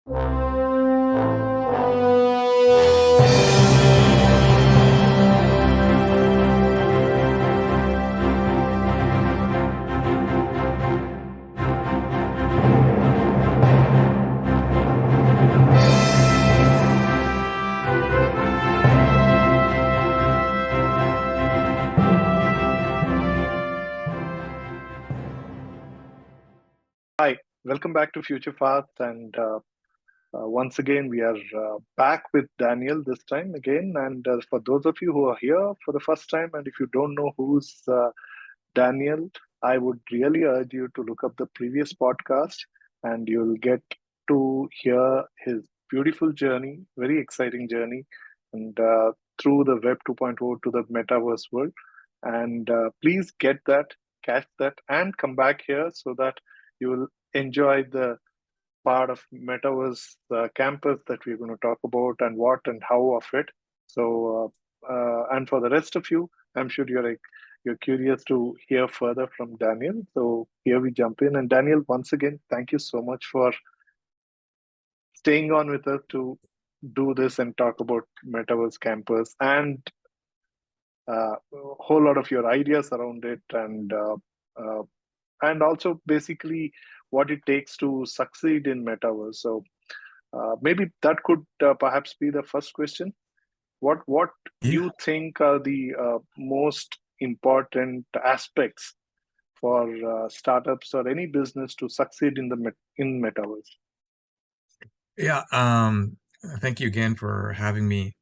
Hi, welcome back to Future Path. And once again, we are back with Daniel this time again. And for those of you who are here for the first time, and if you don't know who's Daniel, I would really urge you to look up the previous podcast and you'll get to hear his beautiful journey, very exciting journey, and through the Web 2.0 to the metaverse world. And please get that, catch that, and come back here so that you will enjoy the part of metaverse campus that we're going to talk about and what and how of it. So, and for the rest of you, I'm sure you're curious to hear further from Daniel. So here we jump in. And Daniel, once again, thank you so much for staying on with us to do this and talk about metaverse campus and a whole lot of your ideas around it and also basically what it takes to succeed in metaverse. So maybe that could perhaps be the first question. What Yeah. you think are the most important aspects for startups or any business to succeed in in metaverse? Yeah. Thank you again for having me.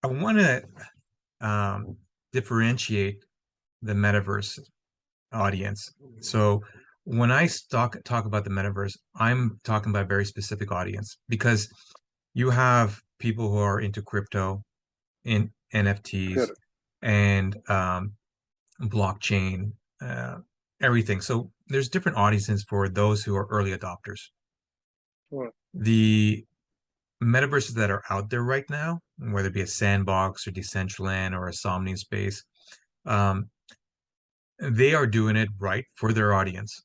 I want to differentiate the metaverse audience. So when I talk about the metaverse, I'm talking about a very specific audience because you have people who are into crypto, in NFTs, Correct. and blockchain, everything. So there's different audiences for those who are early adopters. Right. The metaverses that are out there right now, whether it be a sandbox or Decentraland or a Somnium space, um, they are doing it right for their audience.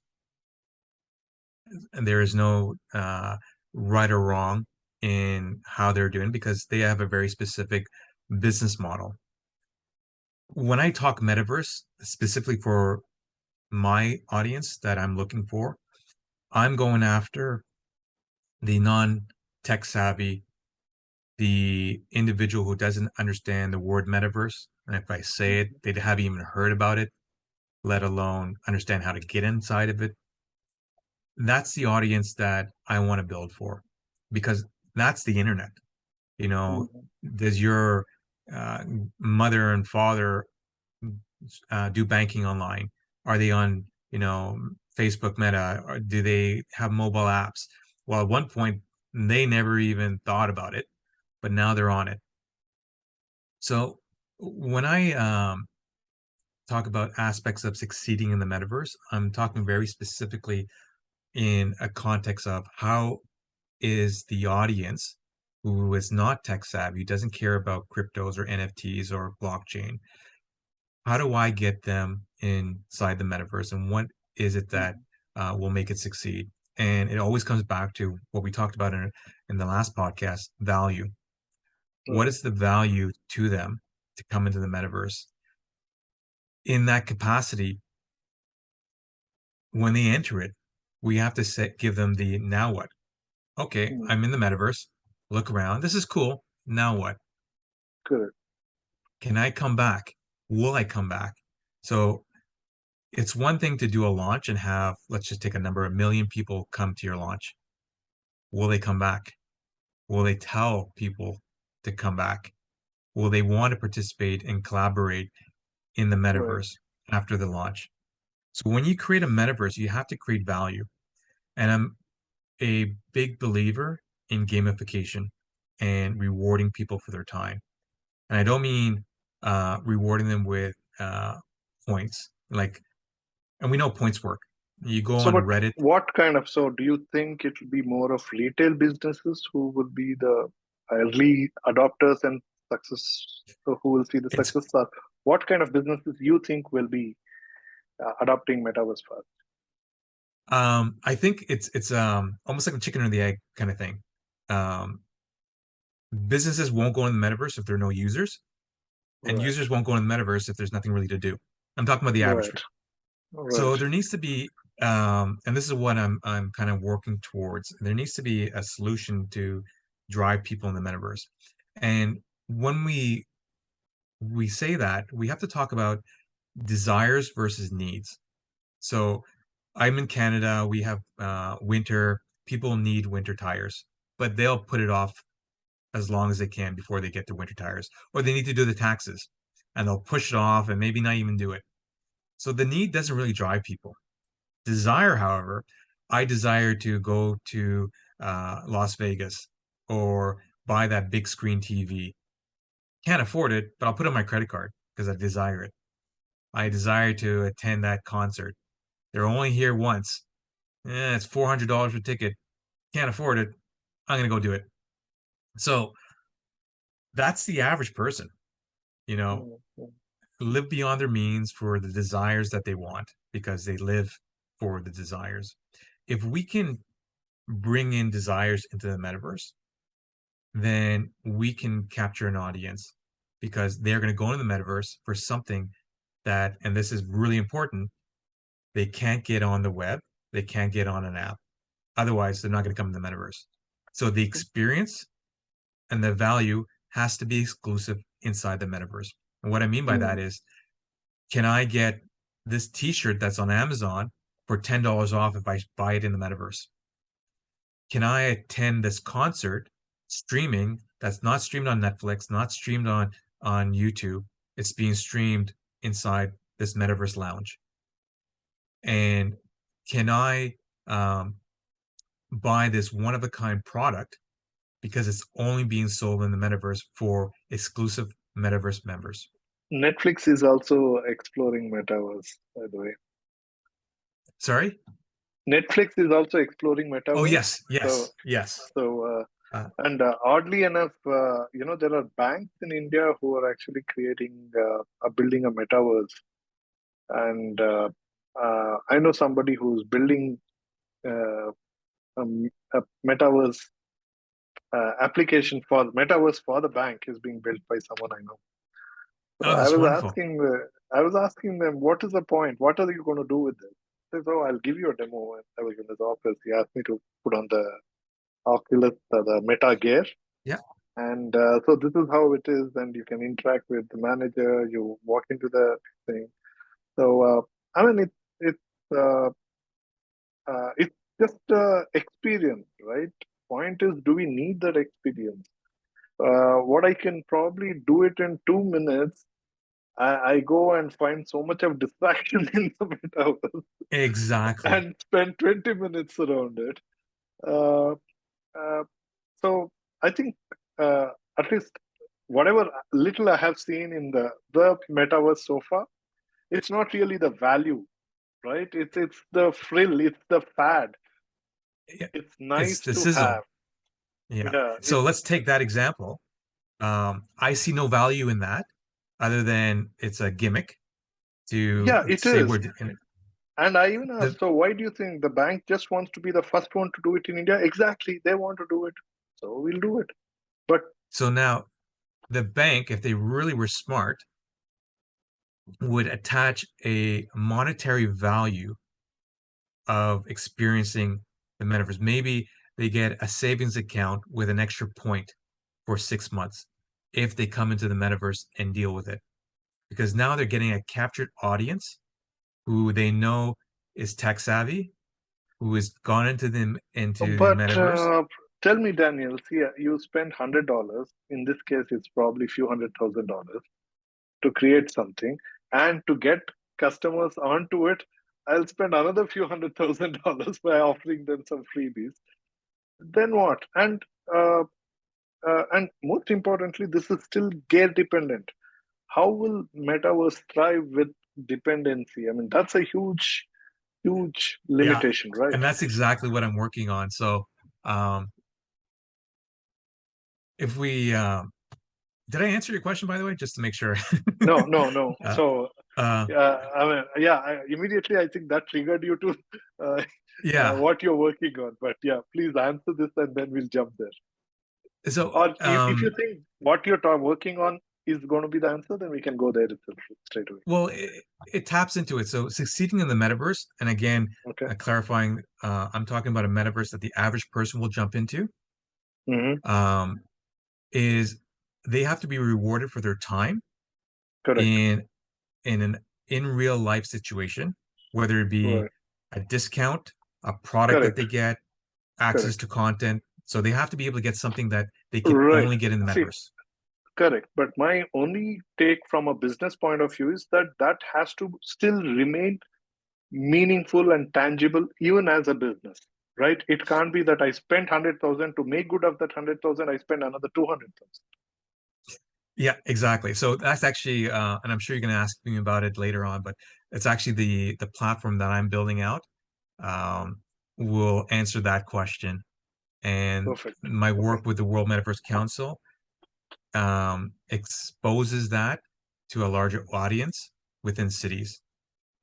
And there is no right or wrong in how they're doing because they have a very specific business model. When I talk metaverse, specifically for my audience that I'm looking for, I'm going after the non-tech savvy, the individual who doesn't understand the word metaverse. And if I say it, they haven't even heard about it, let alone understand how to get inside of it. That's the audience that I want to build for because that's the internet. You know, Mhm. does your uh, mother and father do banking online? Are they on, Facebook Meta? Or do they have mobile apps? Well, at one point, they never even thought about it, but now they're on it. So when I talk about aspects of succeeding in the metaverse, I'm talking very specifically in a context of how is the audience who is not tech savvy, doesn't care about cryptos or NFTs or blockchain, how do I get them inside the metaverse and what is it that Mhm. will make it succeed? And it always comes back to what we talked about in the last podcast, value. What Right. is the value to them to come into the metaverse? In that capacity, when they enter it, we have to give them the now what? Okay, Mhm. I'm in the metaverse. Look around. This is cool. Now what? Correct. Can I come back? Will I come back? So it's one thing to do a launch and have, let's just take a number, 1 million people come to your launch. Will they come back? Will they tell people to come back? Will they want to participate and collaborate in the Right. metaverse after the launch? So when you create a metaverse, you have to create value. And I'm a big believer in gamification and rewarding people for their time. And I don't mean rewarding them with points. And we know points work. You go So, on but Reddit. what kind of, so do you think it will be more of retail businesses who will be the early adopters and success, so who will see the It's success? Or what kind of businesses you think will be adopting metaverse first? I think it's almost like a chicken or the egg kind of thing. Um, Businesses won't go in the metaverse if there are no users, and Right, users won't go in the metaverse if there's nothing really to do. I'm talking about the average right, person. right. So there needs to be, and this is what I'm kind of working towards. There needs to be a solution to drive people in the metaverse. And when we say that, we have to talk about desires versus needs. So I'm in Canada. We have winter. People need winter tires, but they'll put it off as long as they can before they get their winter tires, or they need to do the taxes, and they'll push it off and maybe not even do it. So the need doesn't really drive people. Desire, however, I desire to go to Las Vegas or buy that big screen TV. Can't afford it, but I'll put it on my credit card because I desire it. I desire to attend that concert. They're only here once. It's $400 a ticket. Can't afford it. I'm gonna go do it. So that's the average person, you know, Mm, mm. live beyond their means for the desires that they want because they live for the desires. If we can bring in desires into the metaverse, then we can capture an audience because they're going to go into the metaverse for something that, and this is really important, they can't get on the web, they can't get on an app. Otherwise, they're not going to come in the metaverse. So the experience and the value has to be exclusive inside the metaverse. And what I mean by that Mm. is, can I get this t-shirt that's on Amazon for $10 off if I buy it in the metaverse? Can I attend this concert streaming that's not streamed on Netflix, not streamed on YouTube? It's being streamed inside this metaverse lounge. And can I um, buy this one of a kind product because it's only being sold in the metaverse for exclusive metaverse members? Netflix is also exploring metaverse, by the way. Sorry? Netflix is also exploring Oh, metaverse. yes, So, yes, yes. so, Uh, and oddly enough, there are banks in India who are actually creating, building a metaverse. And I know somebody who's building uh, a metaverse application for metaverse for the bank is being built by someone I know. So oh, that's wonderful. I was asking them, what is the point? What are you going to do with this? They said, oh, I'll give you a demo. And I was in his office. He asked me to put on the Oculus, the Meta Gear. Yeah, And so this is how it is. And you can interact with the manager. You walk into the thing. So, I mean, uh, it's just experience, right? Point is, do we need that experience? What I can probably do it in 2 minutes, I go and find so much of distraction in the metaverse exactly. and spend 20 minutes around it. Uh, uh, so I think uh, at least whatever little I have seen in the metaverse so far, it's not really the value, right? It's the frill, it's the fad. Yeah, It's it's nice the to sizzle. have. Yeah. Yeah, So let's take that example. I see no value in that other than it's a gimmick to yeah, it say is. we're in it. And I even The, asked, so why do you think the bank just wants to be the first one to do it in India? Exactly, they want to do it, so we'll do it. But so now the bank, if they really were smart, would attach a monetary value of experiencing the metaverse. Maybe they get a savings account with an extra point for 6 months if they come into the metaverse and deal with it. Because now they're getting a captured audience who they know is tech savvy, who has gone into the but metaverse. tell me, Daniel, see, you spend $100. In this case, it's probably few $100,000 to create something, and to get customers onto it, I'll spend another few $100,000 by offering them some freebies. Then what? And most importantly, this is still gear dependent. How will metaverse thrive with dependency? I mean, that's a huge Yeah, limitation, right? and that's exactly what I'm working on. So, um, if we did I answer your question by the way, just to make sure? No, no, no. uh, So, uh, I mean, yeah, immediately I think that triggered you to uh, Yeah. what you're working on. But yeah, please answer this and then we'll jump there. So, Or if you think what you're working on is going to be the answer, then we can go there itself straight away. well, it taps into it. So, succeeding in the metaverse, and again, Okay. clarifying, I'm talking about a metaverse that the average person will jump into. Mm-hmm. Um, is they have to be rewarded for their time Correct. in an in real life situation, whether it be Right. a discount, a product that Correct. they get, access Correct. to content. So they have to be able to get something that they can Right. only get in the See, metaverse. correct. But my only take from a business point of view is that that has to still remain meaningful and tangible even as a business, right? It can't be that I spent 100,000 to make good of that 100,000. I spend another 200,000. Yeah, exactly. So that's actually, and I'm sure you're going to ask me about it later on, but it's actually the platform that I'm building out um, will answer that question. And Perfect. my Okay. work with the World Metaverse Council exposes that to a larger audience within cities.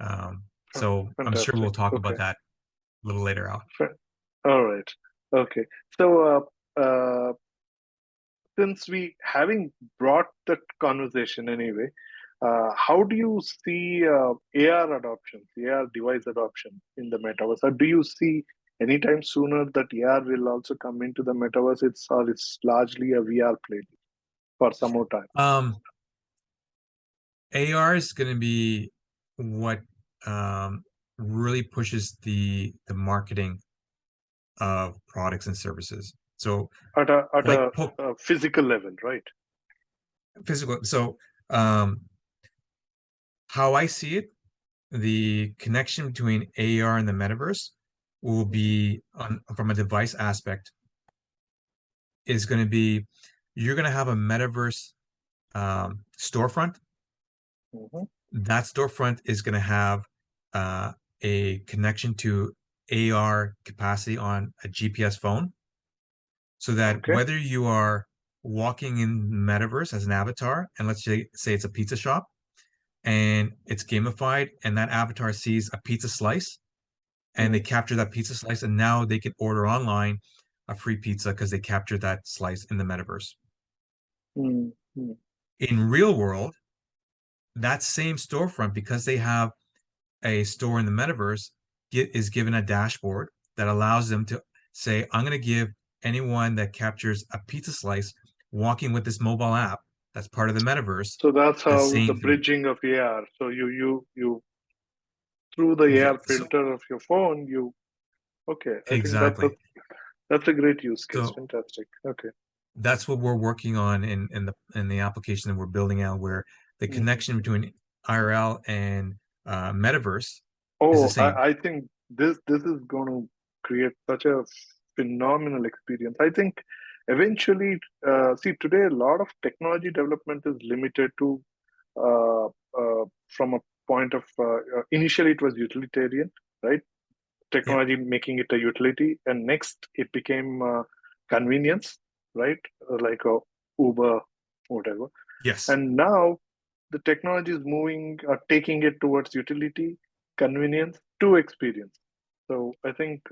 So I'm sure Fantastic. we'll talk about Okay. that a little later out. All right. Okay. So, since we having brought that conversation anyway, how do you see AR adoption, AR device adoption in the metaverse? Or do you see anytime sooner that AR will also come into the metaverse? It's largely a VR play for some more time. Um, AR is going to be what really pushes the marketing of products and services. So At like a physical level, right? physical. So um, how I see it, the connection between AR and the metaverse will Hmm. be on from a device aspect is going to be you're going to have a metaverse storefront. Hmm. That storefront is going to have uh, a connection to AR capacity on a GPS phone, so that Okay. whether you are walking in metaverse as an avatar, and let's say it's a pizza shop, and it's gamified, and that avatar sees a pizza slice, and they Mm-hmm. capture that pizza slice, and now they can order online a free pizza because they captured that slice in the metaverse. Mm-hmm. In real world, that same storefront, because they have a store in the metaverse, is given a dashboard that allows them to say, I'm going to give anyone that captures a pizza slice walking with this mobile app that's part of the metaverse So that's the how the same thing. bridging of AR. So you through the Yeah, AR so filter of your phone, you okay. I think exactly. that's a great use case. So Fantastic. Okay. that's what we're working on in the application that we're building out, where the Hmm. connection between IRL and metaverse is the Oh, same. I think this is going to create such a phenomenal experience. I think eventually, see today a lot of technology development is limited to from a point of initially it was utilitarian, right? Yeah. Technology making it a utility, and next it became convenience, right? Like a Uber, whatever. Yes. And now the technology is moving, taking it towards utility, convenience to experience. So I think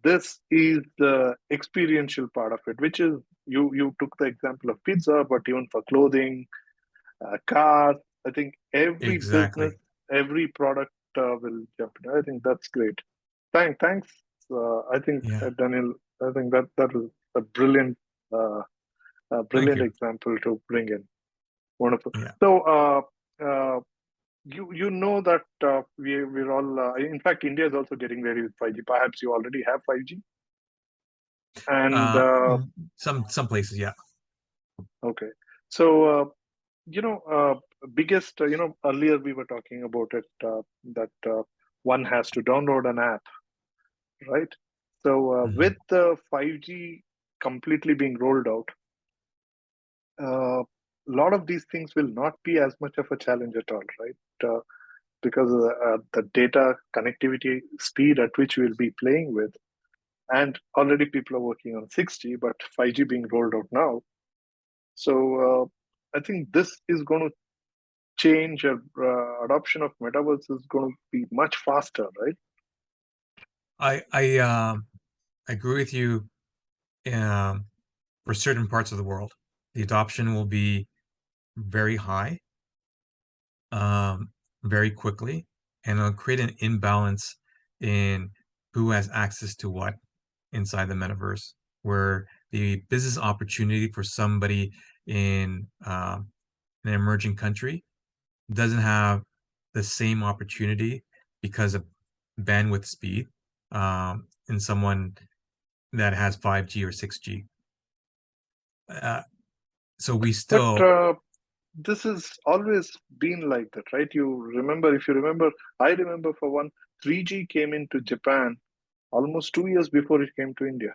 this is the experiential part of it, which is you took the example of pizza, but even for clothing, cars, I think every business, Exactly. every product will jump in. I think that's great. Thanks. I think Yeah. Daniel. I think that was uh, a Thank brilliant you. example to bring in. Wonderful. Yeah. So, you know that we're all. In fact, India is also getting ready with 5G. Perhaps you already have 5G. And Uh, some places, yeah. okay, so biggest. Earlier we were talking about it that one has to download an app, right? So with Mhm. the 5G completely being rolled out, a lot of these things will not be as much of a challenge at all, right? Because of the data connectivity speed at which we'll be playing with. And already people are working on 6G, but 5G being rolled out now. So I think this is going to change. Adoption of metaverse is going to be much faster, right? I agree with you. For certain parts of the world, the adoption will be very high, um, very quickly, and it'll create an imbalance in who has access to what inside the metaverse, where the business opportunity for somebody in an emerging country doesn't have the same opportunity because of bandwidth speed in someone that has 5G or 6G. Uh, so we But still, this has always been like that, right? If you remember, I remember for one, 3G came into Japan almost 2 years before it came to India,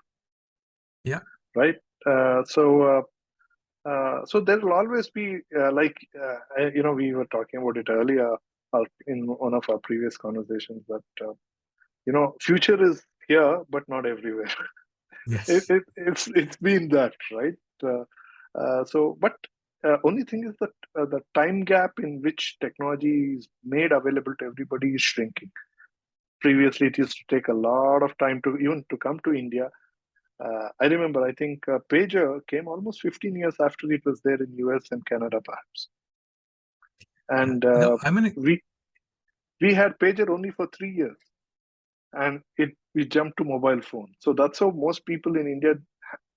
yeah, right? So there will always be we were talking about it earlier in one of our previous conversations that future is here but not everywhere. yes, It's been that, right? Uh, but only thing is that the time gap in which technology is made available to everybody is shrinking. Previously, it used to take a lot of time to even to come to India. I remember, I think pager came almost 15 years after it was there in US and Canada, perhaps. yeah. And I'm gonna, we had pager only for 3 years, and it we jumped to mobile phone. So that's how most people in India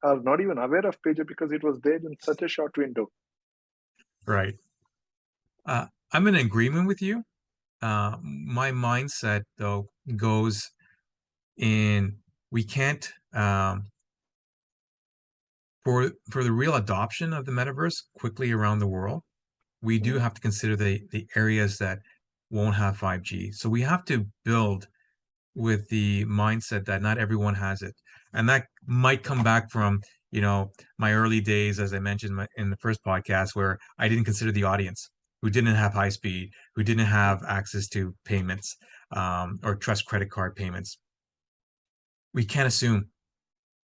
are not even aware of pager because it was there in such a short window. right. Uh, I'm in agreement with you. My mindset though goes in, we can't for the real adoption of the metaverse quickly around the world, we do Mm. have to consider the areas that won't have 5G. So we have to build with the mindset that not everyone has it. And that might come back from, my early days, as I mentioned in the first podcast, where I didn't consider the audience who didn't have high speed, who didn't have access to payments or trust credit card payments. We can't assume.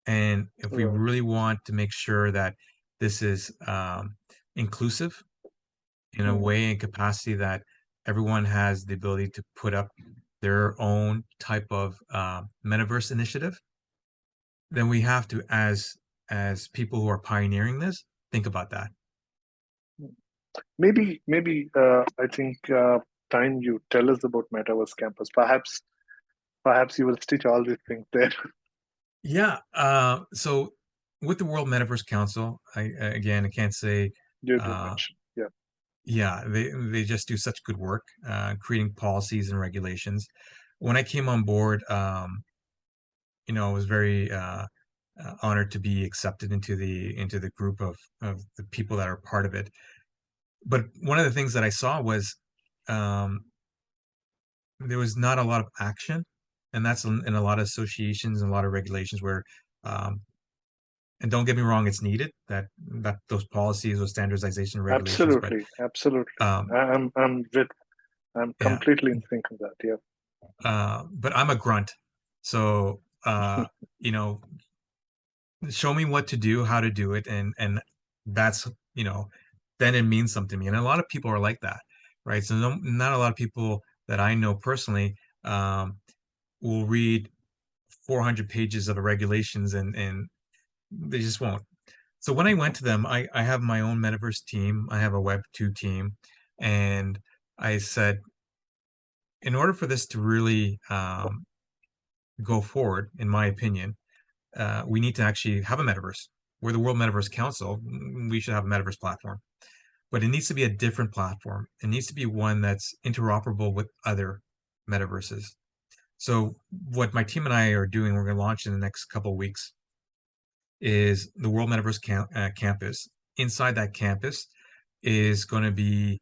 And if we Right. really want to make sure that this is inclusive in a Mm. way and capacity that everyone has the ability to put up their own type of metaverse initiative, then we have to, as people who are pioneering this, think about that. Maybe I think time you tell us about Metaverse Campus. Perhaps you will stitch all these things there. Yeah. So with the World Metaverse Council, I can't say, You did uh, mention, yeah. yeah, they just do such good work creating policies and regulations. When I came on board, I was very honored to be accepted into the group of the people that are part of it. But one of the things that I saw was um, there was not a lot of action, and that's in a lot of associations and a lot of regulations where, um, and don't get me wrong, it's needed that those policies, those standardization regulations, but Absolutely. um, I'm yeah, completely in sync with that. Yeah. but I'm a grunt, so you know, show me what to do, how to do it, and that's then it means something to me. And a lot of people are like that, right? So not a lot of people that I know personally um, will read 400 pages of the regulations and they just won't. So when I went to them, I have my own metaverse team. I have a Web 2 team, and I said, in order for this to really go forward, in my opinion, we need to actually have a metaverse. We're the World Metaverse Council. We should have a metaverse platform, but it needs to be a different platform. It needs to be one that's interoperable with other metaverses. So what my team and I are doing, we're going to launch in the next couple of weeks, is the World Metaverse Campus. Inside that campus is going to be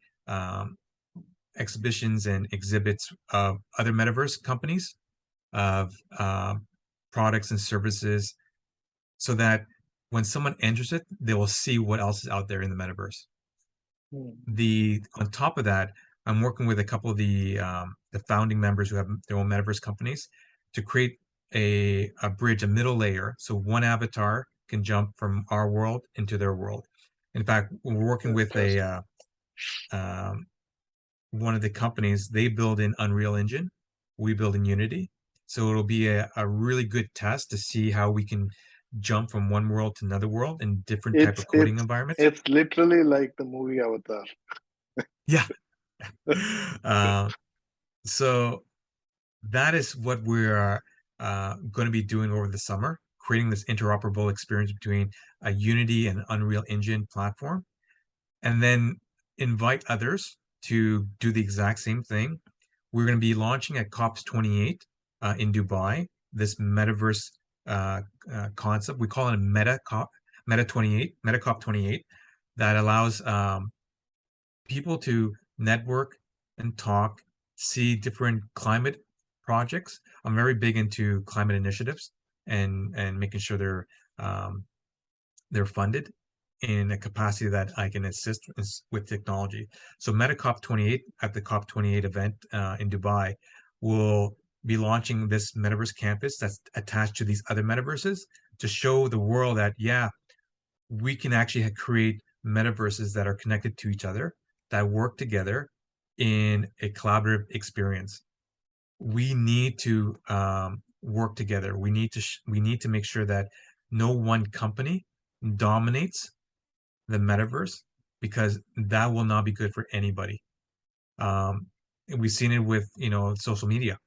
exhibitions and exhibits of other metaverse companies, of products and services, so that when someone enters it, they will see what else is out there in the metaverse. Mm. The On top of that, I'm working with a couple of the founding members who have their own metaverse companies to create a bridge, a middle layer, so one avatar can jump from our world into their world. In fact, we're working with a Fantastic. one of the companies. They build in Unreal Engine, we build in Unity, So it'll be a really good test to see how we can jump from one world to another world in different type It's of coding it's environments. it's literally like the movie Avatar. Yeah. Uh, so that is what we're going to be doing over the summer, creating this interoperable experience between a Unity and Unreal Engine platform, and then invite others to do the exact same thing. We're going to be launching at COPS 28 in Dubai, this metaverse concept. We call it a Meta 28, Meta COP 28, that allows people to network and talk, see different climate projects. I'm very big into climate initiatives and making sure um, they're funded in a capacity that I can assist with technology. So MetaCop 28 at the COP 28 event in Dubai will be launching this metaverse campus that's attached to these other metaverses to show the world that, yeah, we can actually create metaverses that are connected to each other, that work together in a collaborative experience. We need to work together. We need to make sure that no one company dominates the metaverse because that will not be good for anybody. And we've seen it with social media.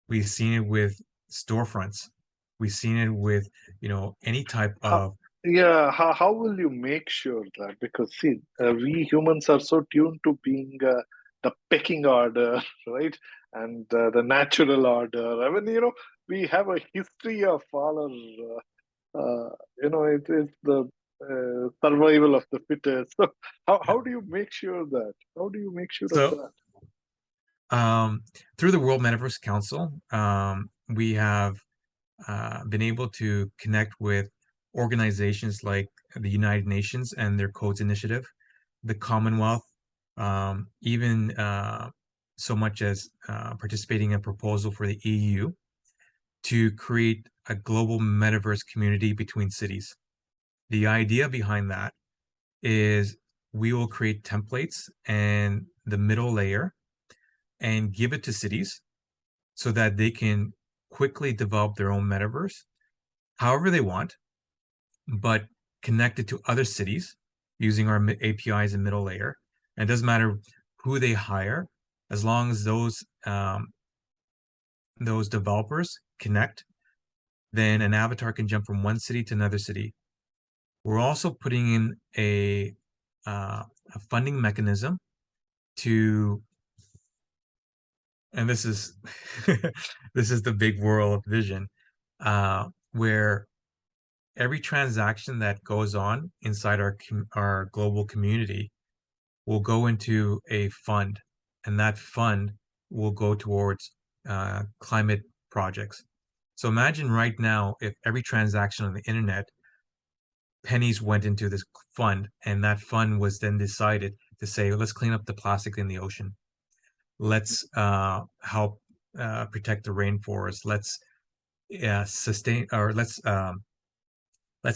We've seen it with storefronts. We've seen it with any type How, of yeah, how will you make sure that? Because see, we humans are so tuned to being the pecking order, right? And the natural order. I mean, we have a history of all it's the survival of the fittest. So how do you make sure that? How do you make sure of so that? um, through the World Metaverse Council, we have been able to connect with organizations like the United Nations and their Codes Initiative, the Commonwealth, even so much as participating in a proposal for the EU to create a global metaverse community between cities. The idea behind that is we will create templates and the middle layer and give it to cities so that they can quickly develop their own metaverse however they want, but connected to other cities using our APIs and middle layer. And it doesn't matter who they hire, as long as those developers connect, then an avatar can jump from one city to another city. We're also putting in a funding mechanism to, and this is this is the big world vision, where every transaction that goes on inside our global community will go into a fund, and that fund will go towards climate projects. So imagine right now if every transaction on the internet, pennies went into this fund, and that fund was then decided to say, let's clean up the plastic in the ocean. Let's help protect the rainforest. Let's sustain, or let's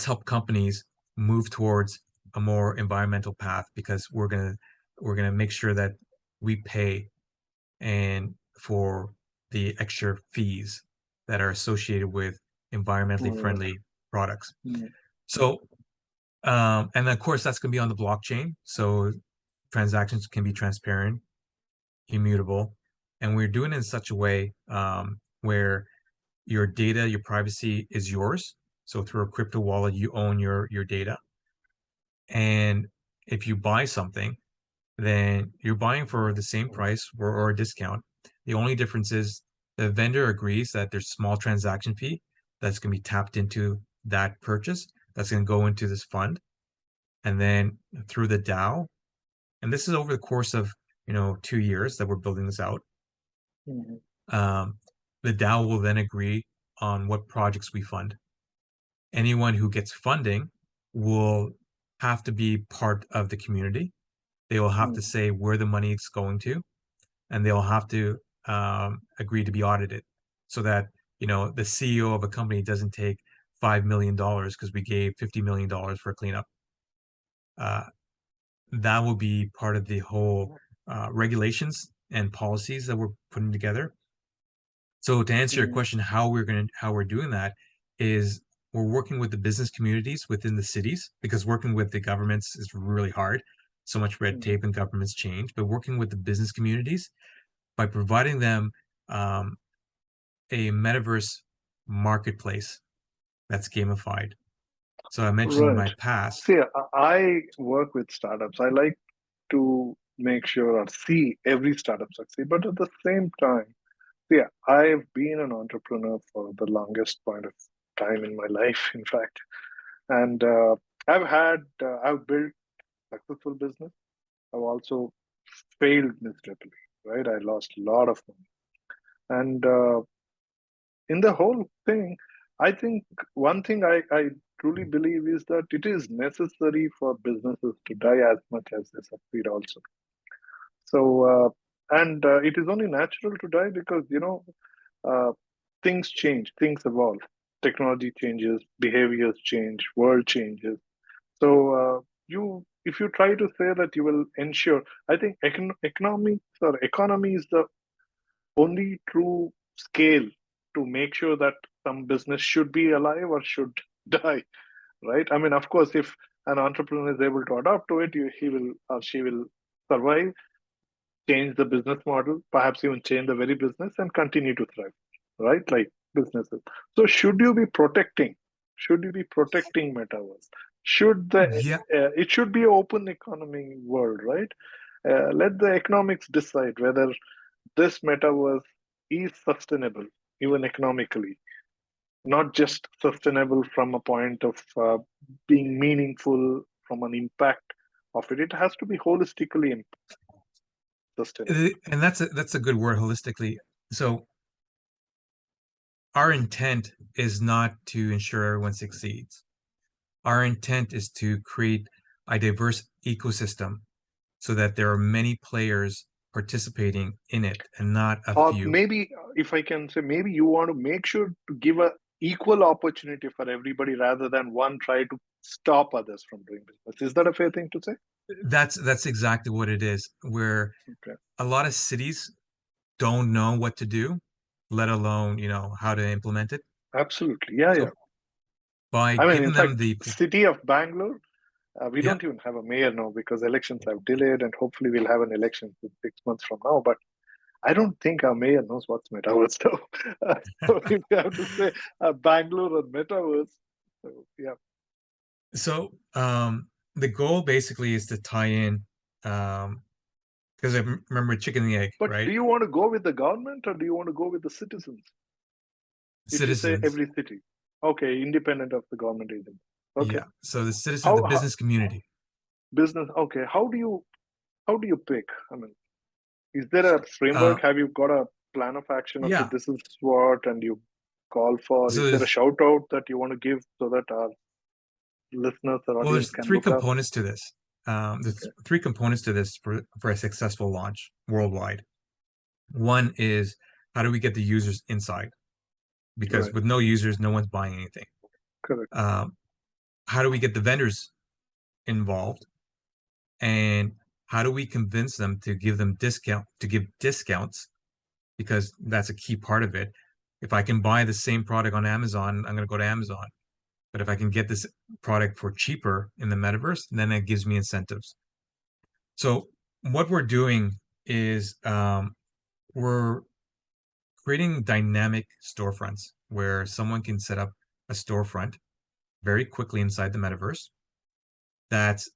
help companies move towards a more environmental path because we're gonna make sure that we pay and for the extra fees that are associated with environmentally Mm, friendly products. mm, So, and then of course that's going to be on the blockchain, so transactions can be transparent, immutable, and we're doing it in such a way where your data, your privacy is yours. So through a crypto wallet, you own your data. And if you buy something, then you're buying for the same price or a discount. The only difference is the vendor agrees that there's small transaction fee that's going to be tapped into that purchase that's going to go into this fund. And then through the DAO, and this is over the course of 2 years that we're building this out, mm, um, the DAO will then agree on what projects we fund. Anyone who gets funding will have to be part of the community. They will have to mm, say where the money is going to, and they'll have to agree to be audited so that the CEO of a company doesn't take $5 million because we gave $50 million for a cleanup. Uh, that will be part of the whole regulations and policies that we're putting together. So to answer your Mm, question, how we're doing that is we're working with the business communities within the cities, because working with the governments is really hard. So much red mm. tape and governments change, but working with the business communities by providing them um, a metaverse marketplace that's gamified. So I mentioned in Right. my past, See, I work with startups. I like to make sure or see every startup succeed, but at the same time, yeah, I've been an entrepreneur for the longest point of time in my life, in fact, and I've built successful business. I've also failed miserably. Right, I lost a lot of money, and in the whole thing, I think one thing I truly believe is that it is necessary for businesses to die as much as they succeed also. So, and it is only natural to die because, uh, things change, things evolve, technology changes, behaviors change, world changes. So, if you try to say that you will ensure, I think economics or economy is the only true scale to make sure that some business should be alive or should die, right? I mean, of course, if an entrepreneur is able to adapt to it, he will or she will survive, change the business model, perhaps even change the very business and continue to thrive, right? Like businesses. So, should you be protecting? Should you be protecting metaverse? Should the yeah, it should be an open economy world, right? Let the economics decide whether this metaverse is sustainable, even economically, not just sustainable from a point of being meaningful from an impact of it. It has to be holistically sustainable. and that's a good word, holistically. So our intent is not to ensure everyone succeeds. Our intent is to create a diverse ecosystem so that there are many players participating in it and not a Or few. maybe, if I can say, maybe you want to make sure to give a equal opportunity for everybody rather than one try to stop others from doing business. Is that a fair thing to say? That's exactly what it is, where Okay. a lot of cities don't know what to do, let alone, how to implement it. Absolutely. Yeah, yeah. So by I mean, in giving them fact, the, city of Bangalore, we yeah, don't even have a mayor now because elections have delayed, and hopefully we'll have an election in 6 months from now. But I don't think our mayor knows what's metaverse. So, so if you have to say Bangalore or metaverse, so yeah. so the goal basically is to tie in, because I remember chicken and the egg, But do right? you want to go with the government or do you want to go with the citizens? If you say Citizens, every city, okay, independent of the government agent. Okay, yeah. So the citizens, the how business community. business? Okay, how do you pick? I mean, is there a Uh, framework? Have you got a plan of action? Okay, yeah. this is what, and you call for. So Is there a shout out that you want to give so that our listeners or audience there's can three look up? components to this. There's Okay, three components to this for a successful launch worldwide. One is, how do we get the users inside? Because right, with no users, no one's buying anything. correct. Um, how do we get the vendors involved? And how do we convince them to give discounts? Because that's a key part of it. If I can buy the same product on Amazon, I'm going to go to Amazon. But if I can get this product for cheaper in the metaverse, then that gives me incentives. So what we're doing is we're creating dynamic storefronts where someone can set up a storefront very quickly inside the metaverse that's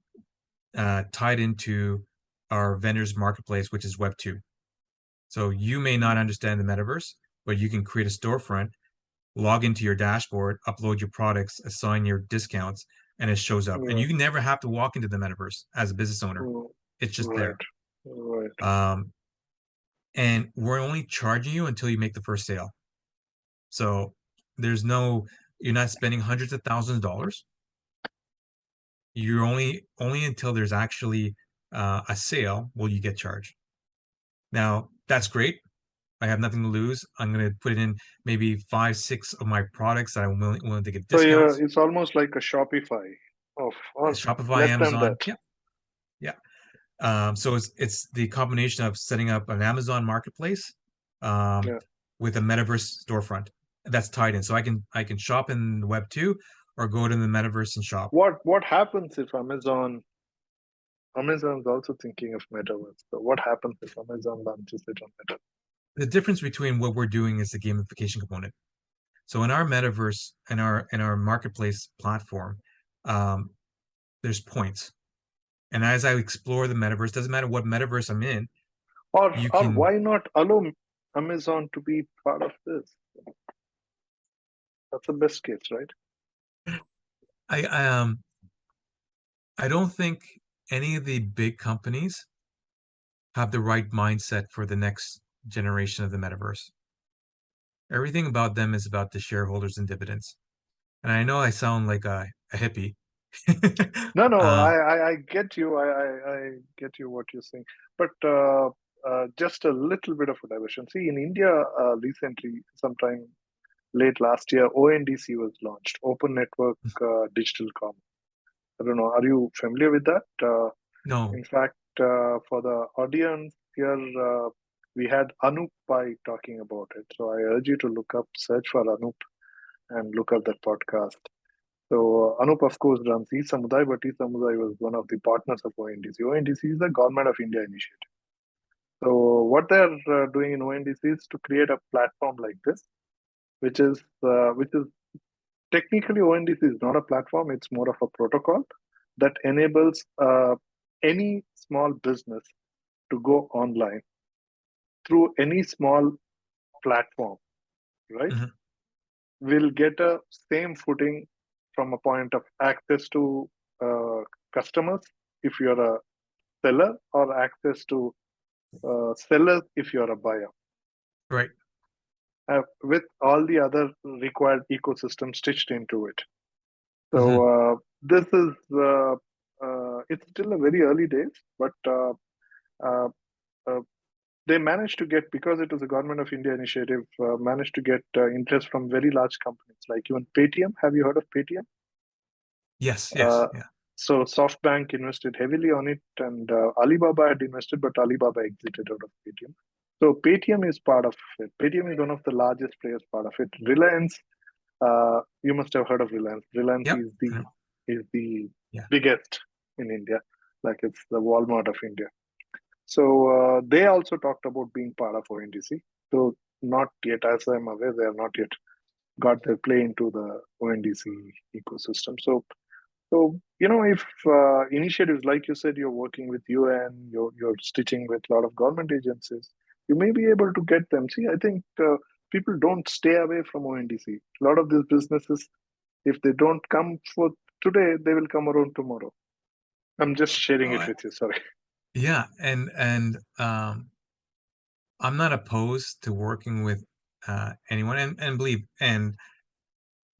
tied into our vendors marketplace, which is Web 2. So you may not Mm, understand the metaverse, but you can create a storefront, log into your dashboard, upload your products, assign your discounts, and it shows up. And right, you never have to walk into the metaverse as a business owner. mm, It's just right, there. right. Um, and we're only charging you until you make the first sale. So there's no, you're not spending hundreds of thousands of dollars. You're only until there's actually a sale will you get charged. Now that's great. I have nothing to lose. I'm going to put in maybe five, six of my products that I'm willing to get So yeah, discounts. it's almost like a Shopify of or Shopify, less than Amazon, that. yeah, yeah. So it's the combination of setting up an Amazon marketplace, um, Yeah. with a metaverse storefront that's tied in. So I can shop in the web 2 or go to the metaverse and shop. What happens if Amazon's also thinking of metaverse? So what happens if Amazon launches it on metaverse? The difference between what we're doing is the gamification component. So in our metaverse, in our marketplace platform, there's points. And as I explore the metaverse, doesn't matter what metaverse I'm in, you Or can. why not allow Amazon to be part of this? That's the best case, right? I I don't think any of the big companies have the right mindset for the next generation of the metaverse. Everything about them is about the shareholders and dividends. And I know I sound like a hippie. No, um, I get you. I get you what you're saying. But just a little bit of a diversion. See, in India, recently, sometime late last year, ONDC was launched, Open Network Digital Commerce. I don't know. Are you familiar with that? no, In fact, for the audience here, we had Anup Pai talking about it. So I urge you to look up, search for Anup and look up that podcast. So Anup, of course, runs E-Samudai, but E-Samudai was one of the partners of ONDC. ONDC is the Government of India initiative. So what they're doing in ONDC is to create a platform like this, which is technically ONDC is not a platform; it's more of a protocol that enables any small business to go online through any small platform, right? mhm, Will get a same footing from a point of access to customers if you're a seller, or access to sellers if you're a buyer, right. with all the other required ecosystem stitched into it. So Hmm. this is it's still a very early days, but uh, uh, they managed to get, because it was a Government of India initiative, managed to get interest from very large companies like even Paytm. Have you heard of Paytm? Yes, yes, Uh, yeah. so SoftBank invested heavily on it, and Alibaba had invested, but Alibaba exited out of Paytm. So Paytm is part of it. Paytm is one of the largest players part of it. Reliance, you must have heard of Reliance. Reliance Yep. is the Yeah. biggest in India, like it's the Walmart of India. So they also talked about being part of ONDC. So not yet, as I'm aware, they have not yet got their play into the ONDC ecosystem. So if initiatives like you said, you're working with UN, you're stitching with a lot of government agencies, you may be able to get them. See, I think people don't stay away from ONDC. A lot of these businesses, if they don't come for today, they will come around tomorrow. I'm just sharing Oh, it with you. Sorry. yeah, and I'm not opposed to working with anyone, and believe, and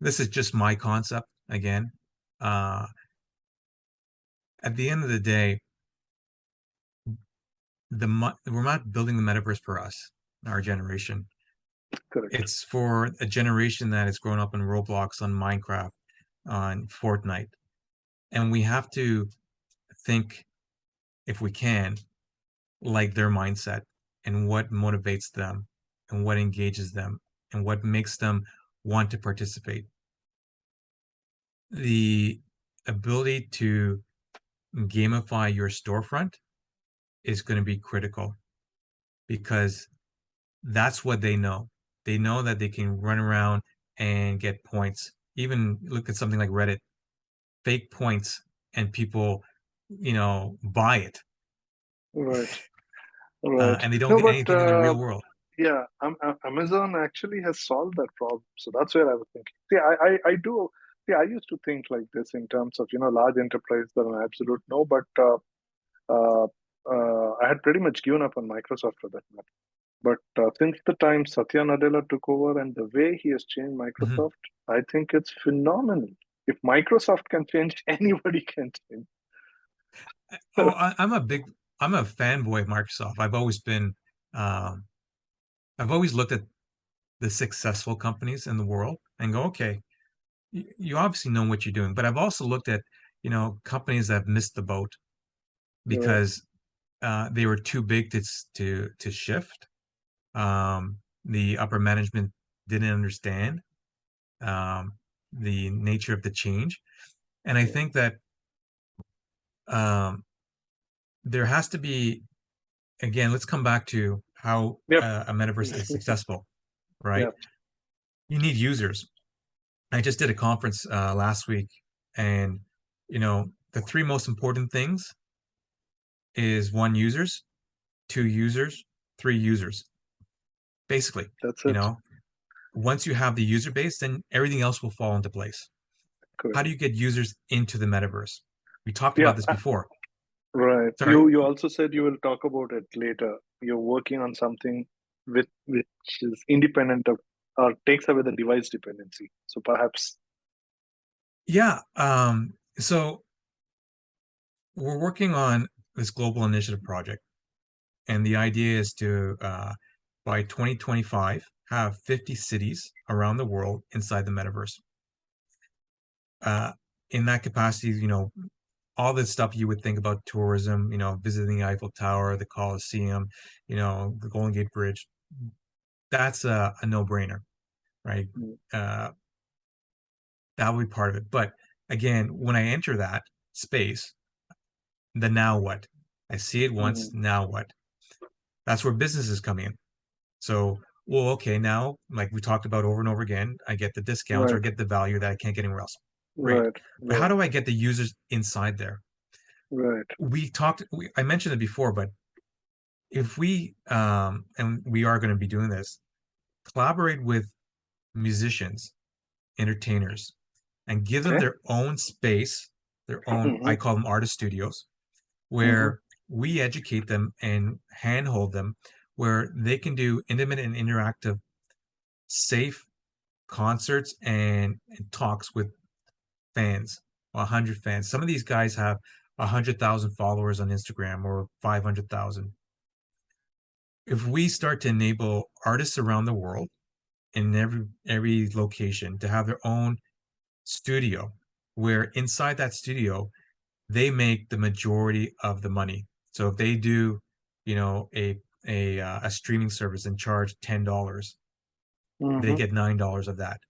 this is just my concept again. Uh, at the end of the day, we're not building the metaverse for us, our generation. Correct. It's for a generation that has grown up in Roblox, on Minecraft, on Fortnite, and we have to think, if we can, like their mindset and what motivates them and what engages them and what makes them want to participate. The ability to gamify your storefront is going to be critical, because that's what they know. They know that they can run around and get points. Even look at something like Reddit, fake points, and people, buy it. Right. Right. And they don't No, get but anything in the real world. yeah, Amazon actually has solved that problem. So that's where I was thinking. See, I do. See, I used to think like this in terms of large enterprise that are an absolute no, but uh, I had pretty much given up on Microsoft for that matter. But since the time Satya Nadella took over and the way he has changed Mhm. Microsoft, I think it's phenomenal. If Microsoft can change, anybody can change. Oh, I'm a fanboy of Microsoft. Um, I've always looked at the successful companies in the world and go, okay, you obviously know what you're doing. But I've also looked at, companies that have missed the boat Right. because they were too big to shift. Um, the upper management didn't understand the nature of the change. And I think that there has to be, again, let's come back to how Yep. a metaverse is successful, right? Yep. You need users. I just did a conference last week, and the three most important things is one, users, two, users, three, users. Basically, That's you it. know, once you have the user base, then everything else will fall into place. How Correct. do you get users into the metaverse? We talked Yeah. about this before. Right. Sorry. You also said you will talk about it later. You're working on something which is independent of or takes away the device dependency. So perhaps. Yeah. So we're working on this global initiative project, and the idea is to by 2025 have 50 cities around the world inside the metaverse. In that capacity, all the stuff you would think about tourism, visiting the Eiffel Tower, the Colosseum, the Golden Gate Bridge, that's a no-brainer, right? Mm, Uh, that would be part of it. But again, when I enter that space, the now what? I see it once, mm, now what? That's where businesses come in. So, well, okay, now, like we talked about over and over again, I get the discounts or right. get the value that I can't get anywhere else. Great. Right. But how Right. do I get the users inside there? Right. I mentioned it before, but if we, and we are going to be doing this, collaborate with musicians, entertainers, and give them Okay. their own space, their own, Mm-hmm. I call them artist studios, Mm-hmm. where we educate them and handhold them, where they can do intimate and interactive, safe concerts and talks with fans, 100 fans. Some of these guys have 100,000 followers on Instagram or 500,000. If we start to enable artists around the world in every location to have their own studio, where inside that studio they make the majority of the money. So if they do, a streaming service and charge $10, they Mm-hmm. get $9 of that.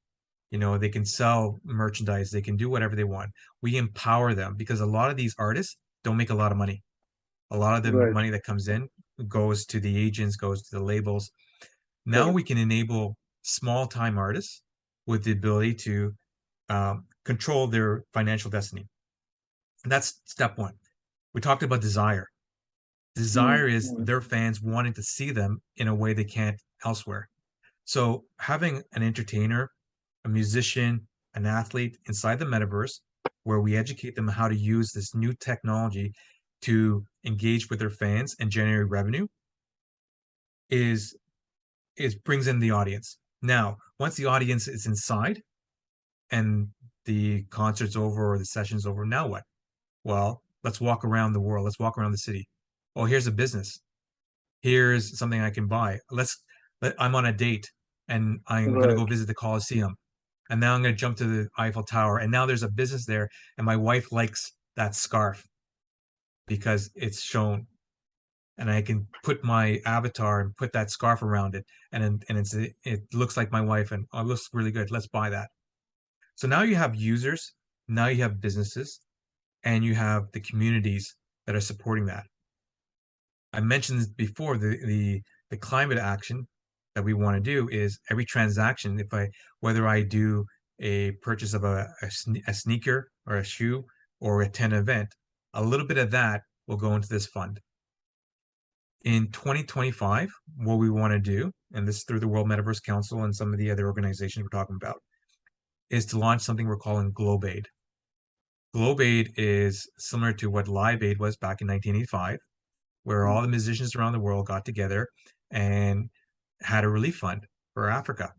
They can sell merchandise, they can do whatever they want. We empower them because a lot of these artists don't make a lot of money. A lot of the Right. money that comes in goes to the agents, goes to the labels. Now Correct. we can enable small time artists with the ability to control their financial destiny. And that's step one. We talked about desire. Desire is Mm-hmm. their fans wanting to see them in a way they can't elsewhere. So having an entertainer, a musician, an athlete inside the metaverse, where we educate them how to use this new technology to engage with their fans and generate revenue, is brings in the audience. Now, once the audience is inside and the concert's over or the session's over, now what? Well, let's walk around the world. Let's walk around the city. Oh, here's a business. Here's something I can buy. I'm on a date and I'm going to Right. go visit the Colosseum. And now I'm going to jump to the Eiffel Tower. And now there's a business there. And my wife likes that scarf because it's shown. And I can put my avatar and put that scarf around it. It looks like my wife and it looks really good. Let's buy that. So now you have users, now you have businesses, and you have the communities that are supporting that. I mentioned before the climate action that we want to do is every transaction, whether I do a purchase of a sneaker or a shoe or attend an event, a little bit of that will go into this fund. In 2025, what we want to do, and this is through the World Metaverse Council and some of the other organizations we're talking about, is to launch something we're calling GlobeAid. GlobeAid is similar to what Live Aid was back in 1985, where all the Mm-hmm. musicians around the world got together and had a relief fund for Africa.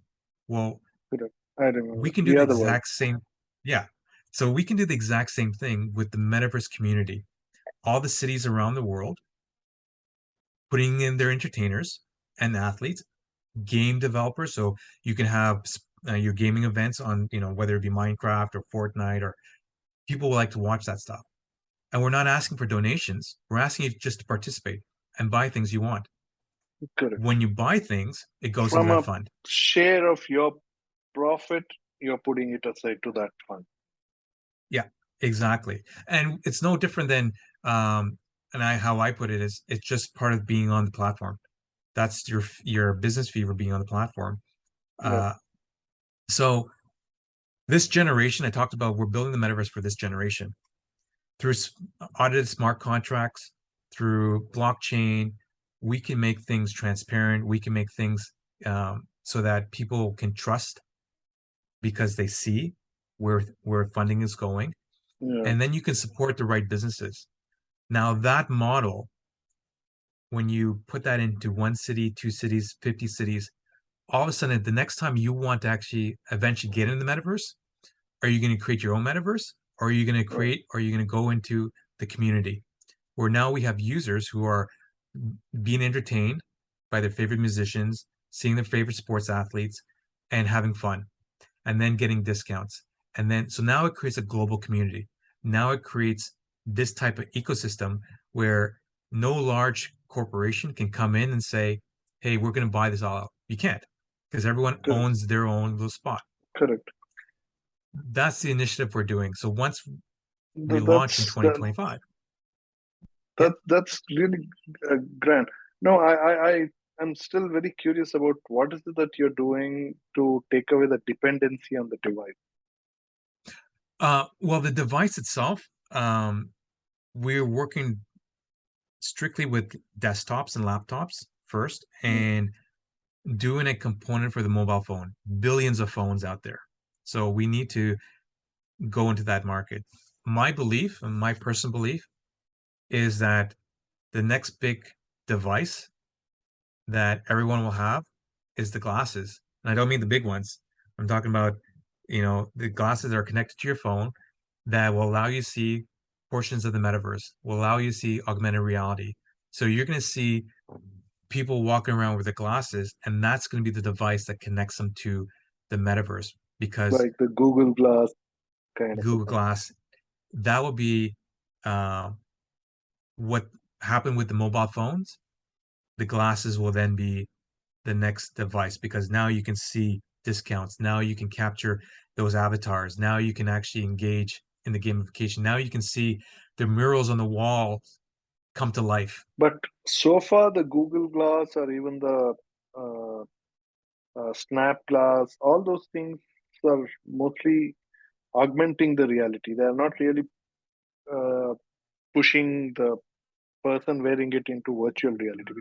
Well, Correct. I we remember can do the the other one. exact same, yeah. So we can do the exact same thing with the metaverse community. All the cities around the world putting in their entertainers and athletes, game developers. So you can have your gaming events on, whether it be Minecraft or Fortnite, or people will like to watch that stuff. And we're not asking for donations. We're asking you just to participate and buy things you want. Correct. When you buy things, it goes into From that a fund. share of your profit, you're putting it aside to that fund. Yeah, exactly. And it's no different than how I put it is it's just part of being on the platform. That's your business fee for being on the platform. Yeah. Uh, so this generation, I talked about, we're building the metaverse for this generation through audited smart contracts, through blockchain. We can make things transparent. We can make things so that people can trust because they see where funding is going, Yeah. and then you can support the right businesses. Now that model, when you put that into one city, two cities, 50 cities, all of a sudden, the next time you want to actually eventually get into the metaverse, are you going to create your own metaverse? Or are you going to go into the community where now we have users who are being entertained by their favorite musicians, seeing their favorite sports athletes, and having fun, and then getting discounts. And then, so now it creates a global community. Now it creates this type of ecosystem where no large corporation can come in and say, hey, we're going to buy this all out. You can't, because everyone Correct. owns their own little spot. Correct. That's the initiative we're doing. So once we launch in That's that, 2025, yeah, that's really grand. No, I am still very curious about what is it that you're doing to take away the dependency on the device. well, the device itself, we're working strictly with desktops and laptops first, Mm. and doing a component for the mobile phone. Billions of phones out there. So we need to go into that market. My belief, and my personal belief, is that the next big device that everyone will have is the glasses. And I don't mean the big ones. I'm talking about, the glasses that are connected to your phone that will allow you to see portions of the metaverse, will allow you to see augmented reality. So you're going to see people walking around with the glasses, and that's going to be the device that connects them to the metaverse because Like the Google Glass kind of a Google thing. Glass, that will be uh, what happened with the mobile phones. The glasses will then be the next device because now you can see discounts. Now you can capture those avatars. Now you can actually engage in the gamification. Now you can see the murals on the wall come to life. But so far, the Google Glass or even the uh, Snap Glass, all those things are mostly augmenting the reality. They are not really uh, pushing the person wearing it into virtual reality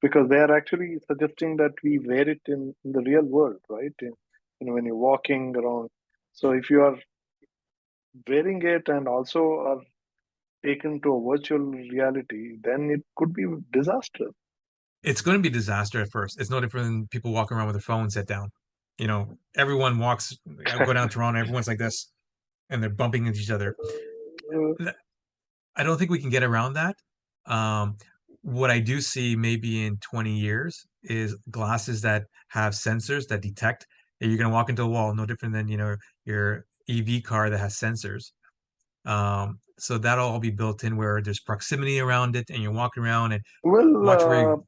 because they are actually suggesting that we wear it in the real world, right? When you're walking around. So if you are wearing it and also are taken to a virtual reality, then it could be disastrous. It's going to be disaster at first. It's no different than people walking around with their phones set down. Everyone walks. I go down Toronto. Everyone's like this, and they're bumping into each other. Uh, I don't think we can get around that. Um, what I do see maybe in 20 years is glasses that have sensors that detect that you're going to walk into a wall, no different than, your EV car that has sensors. So that'll all be built in where there's proximity around it and you're walking around and well, watch where you,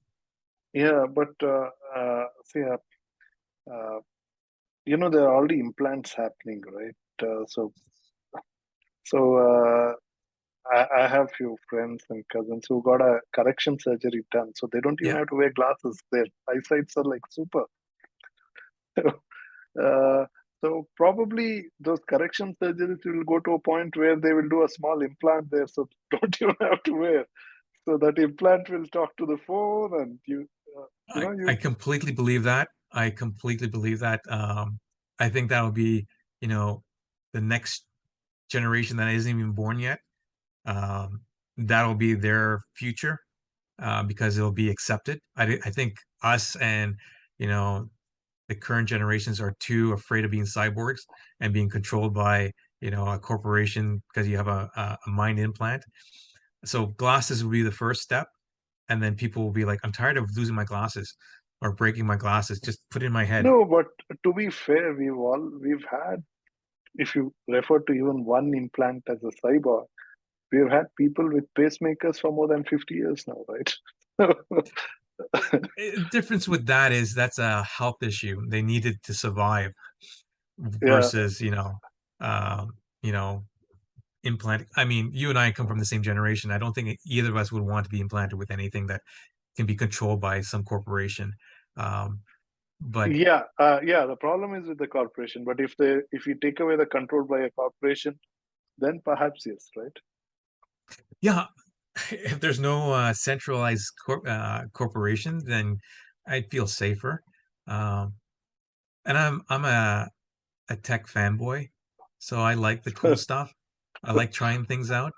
yeah, but see, uh, there are already implants happening, right? So I have few friends and cousins who got a correction surgery done, so they don't even yeah, have to wear glasses. Their eyesights are like super. uh, so probably those correction surgeries will go to a point where they will do a small implant there, so don't even have to wear. So that implant will talk to the phone, and I completely believe that. I completely believe that. I think that'll be, you know, the next generation that isn't even born yet. Um, that'll be their future because it'll be accepted. I think us and you know the current generations are too afraid of being cyborgs and being controlled by a corporation because you have a mind implant. So glasses will be the first step, and then people will be like, "I'm tired of losing my glasses or breaking my glasses. Just put it in my head." No, but to be fair, we've had, if you refer to even one implant as a cyborg, we've had people with pacemakers for more than 50 years now, right? Difference with that is that's a health issue. They needed to survive Yeah, versus, um, you know, implant. I mean, you and I come from the same generation. I don't think either of us would want to be implanted with anything that can be controlled by some corporation. Um, but yeah, yeah. The problem is with the corporation, but if you take away the control by a corporation, then perhaps yes, right? yeah, if there's no centralized corporation, then I'd feel safer. Um, and I'm a tech fanboy, so I like the cool stuff. I like trying things out,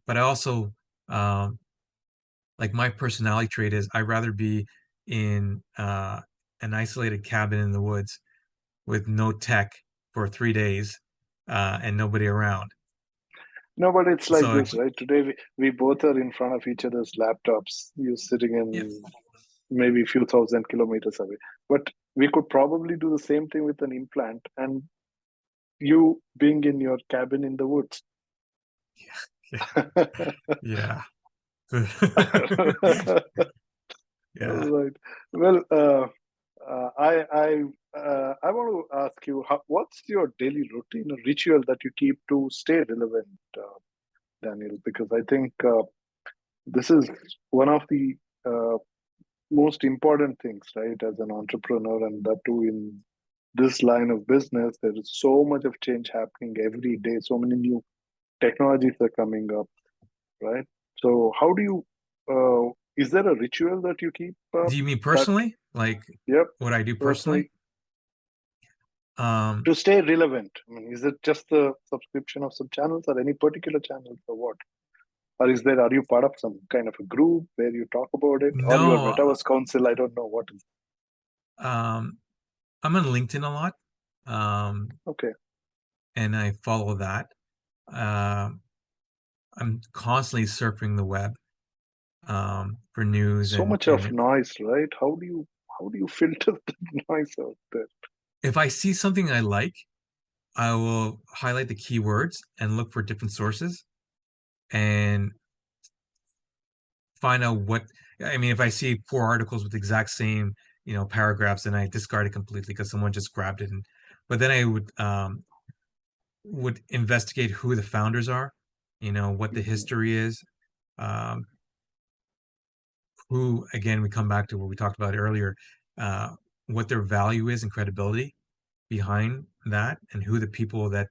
but I also um, like my personality trait is I'd rather be in an isolated cabin in the woods with no tech for 3 days and nobody around. No, but it's like So this, right? Today we both are in front of each other's laptops. You're sitting yeah, in maybe a few thousand kilometers away. But we could probably do the same thing with an implant and you being in your cabin in the woods. yeah, yeah. All Yeah. right. Well, I want to ask you, what's your daily routine or ritual that you keep to stay relevant, Daniel? Because I think this is one of the most important things, right? As an entrepreneur, and that too in this line of business, there is so much of change happening every day. So many new technologies are coming up, right? So, how do you? Is there a ritual that you keep Do you mean that? personally? Like Yep, what I do personally? personally Um, to stay relevant. I mean, is it just the subscription of some channels or any particular channels or what? Or are you part of some kind of a group where you talk about it or your no, metaverse council? I don't know what is. um, I'm on LinkedIn a lot, um, Okay. and I follow that. Um, I'm constantly surfing the web for news So much of and noise, right? How do you filter the noise out there? if I see something I like, I will highlight the keywords and look for different sources and find out what I mean. If I see 4 articles with the exact same, paragraphs, then I discard it completely because someone just grabbed it. But then I would investigate who the founders are, what the Mhm. history is, um, who again we come back to what we talked about earlier, uh, what their value is and credibility behind that, and who the people that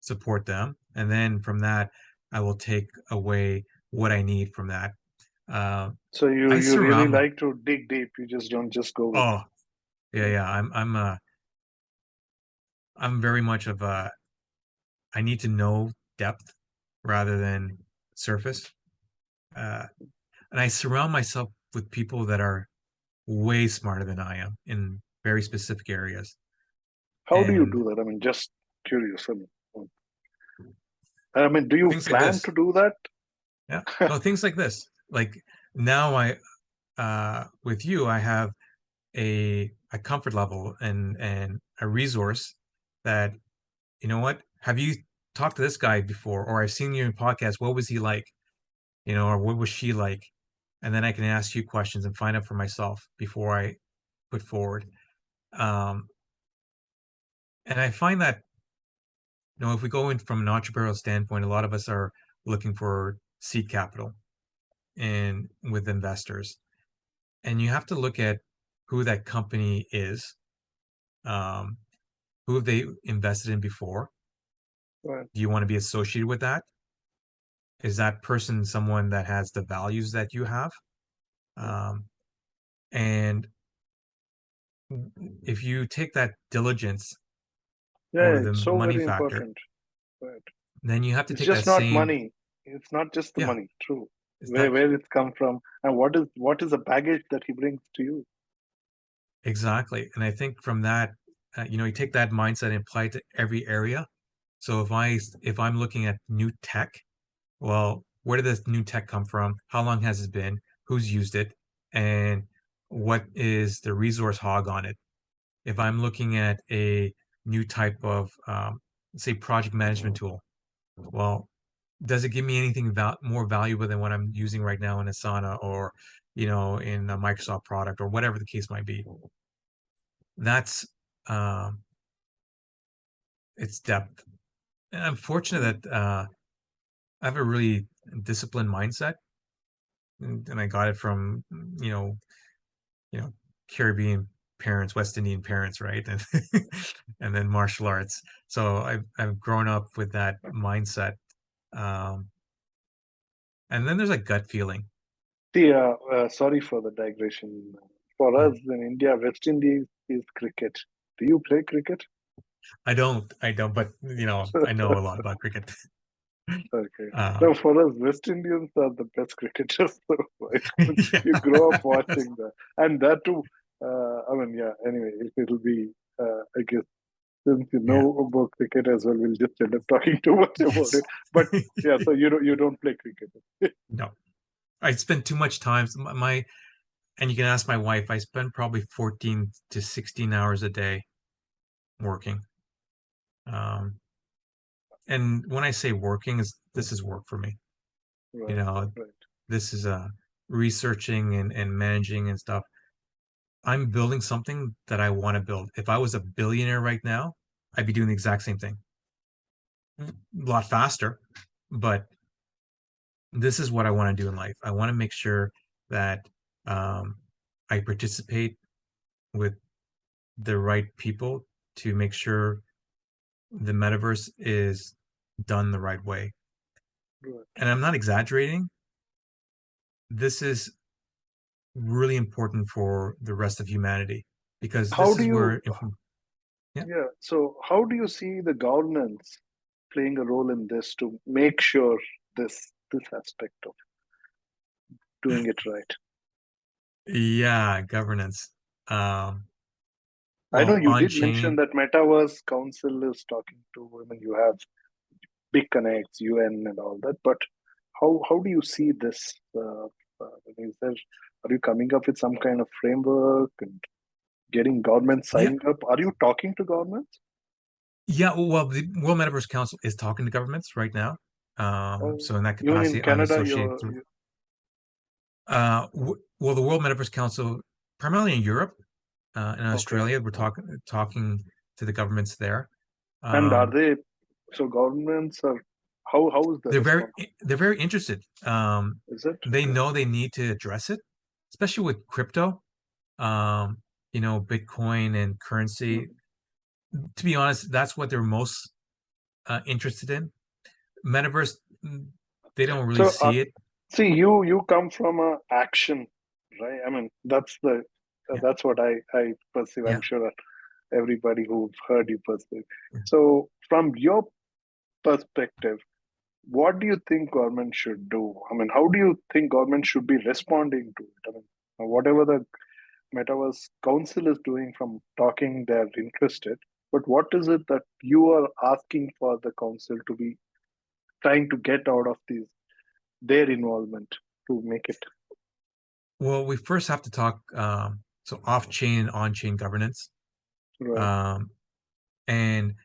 support them. And then from that, I will take away what I need from that. Uh, So you I you really surround. like to dig deep. You just don't just go with. Oh, yeah, yeah. I'm very much of a. I need to know depth rather than surface. Uh, and I surround myself with people that are way smarter than I am in very specific areas. How do you And do that? I mean, just curious. I mean, do you things like plan this. to do that? Yeah. No, things like this. Like now with you, I have a comfort level and a resource that, you know what? Have you talked to this guy before? Or I've seen you in podcast. What was he like? Or what was she like? And then I can ask you questions and find out for myself before I put forward. Um, and I find that, if we go in from an entrepreneurial standpoint, a lot of us are looking for seed capital and with investors. And you have to look at who that company is, um, who have they invested in before. Right. Do you want to be associated with that? Is that person someone that has the values that you have? Um, and if you take that diligence Yeah, or the it's so money very factor, important. Right. then you have to It's take that just not same, money. It's not just the yeah, money. True. it's Where not where it's come from and what is the baggage that he brings to you? exactly. And I think from that, you take that mindset and apply it to every area. So if I'm looking at new tech, well, where did this new tech come from? How long has it been? Who's used it? And what is the resource hog on it? If I'm looking at a new type of, say, project management tool, well, does it give me anything more valuable than what I'm using right now in Asana or in a Microsoft product or whatever the case might be. That's its depth. And I'm fortunate that I have a really disciplined mindset, and I got it from you know Caribbean parents, West Indian parents, right? And and then martial arts. So I've grown up with that mindset. Um, and then there's a gut feeling. See, sorry for the digression. For Yeah. us in India, West Indies is cricket. Do you play cricket? I don't, but I know a lot about cricket. Okay. Uh, No, for us, West Indians are the best cricketers. So you yeah. grow up watching that, and that too. I mean, yeah. Anyway, it'll be. I guess since you Yeah. know about cricket as well, we'll just end up talking too much about Yes. it. But yeah, so you don't play cricket. No, I spend too much time. And you can ask my wife. I spend probably 14 to 16 hours a day working. Um, and when I say working, this is work for me. You Right, know, right, this is researching and managing and stuff. I'm building something that I want to build. If I was a billionaire right now, I'd be doing the exact same thing. A lot faster, but this is what I want to do in life. I want to make sure that um, I participate with the right people to make sure the metaverse is done the right way. right. And I'm not exaggerating. This is really important for the rest of humanity because How this do is you? where yeah. Yeah. So how do you see the governance playing a role in this to make sure this aspect of doing it right? Yeah, governance. Um, I know well, you on did mention chain. that Metaverse Council is talking to. I mean, you have big connects, UN, and all that. But how do you see this? Is there? Are you coming up with some kind of framework and getting governments Yeah, signed up? Are you talking to governments? yeah. Well, the World Metaverse Council is talking to governments right now. So in that Even in capacity, I'm Canada, associated through. Well, the World Metaverse Council, primarily in Europe, in okay. Australia, we're talking to the governments there. And are Um, they? So governments are. How is the they're very response? they're very interested. Is it They okay? know they need to address it, especially with crypto. Um, Bitcoin and currency. Mhm. To be honest, that's what they're most interested in. Metaverse, they don't really So see it. see, you come from a action, right? I mean, Yeah, that's what I perceive. yeah, I'm sure everybody who've heard you perceive. yeah. So from your perspective, what do you think government should do? I mean, how do you think government should be responding to it? I mean, whatever the Metaverse Council is doing from talking, they're interested. But what is it that you are asking for the council to be trying to get out of their involvement to make it Well, we first have to talk so off-chain and on-chain governance. right? Um, and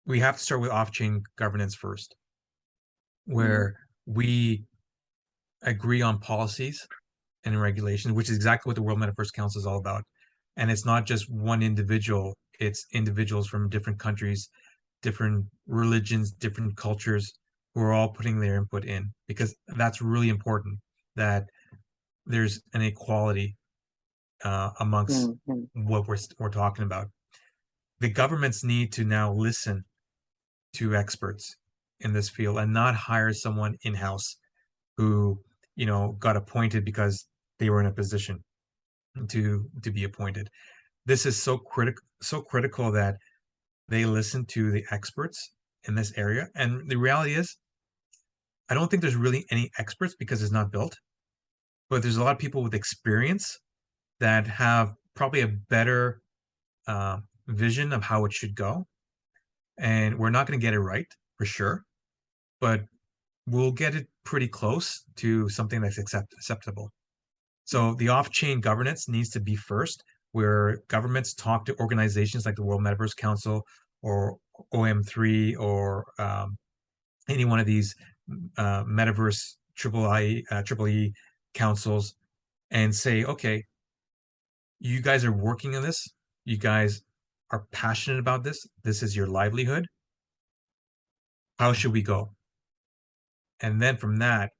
we have to start with off-chain governance first, Mm, where we agree on policies and regulations, which is exactly what the World Metaverse Council is all about. And it's not just one individual, it's individuals from different countries, different religions, different cultures who are all putting their input in because that's really important that there's an equality amongst mm, mm, what we're talking about. The governments need to now listen to experts in this field and not hire someone in-house who got appointed because they were in a position to be appointed. This is so critical that they listen to the experts in this area. And the reality is, I don't think there's really any experts because it's not built, but there's a lot of people with experience that have probably a better vision of how it should go. And we're not going to get it right for sure, but we'll get it pretty close to something that's acceptable. So the off-chain governance needs to be first, where governments talk to organizations like the World Metaverse Council or OM3 or any one of these metaverse triple E councils and say, okay, you guys are working on this. You guys are passionate about this. This is your livelihood. How should we go? And then from that,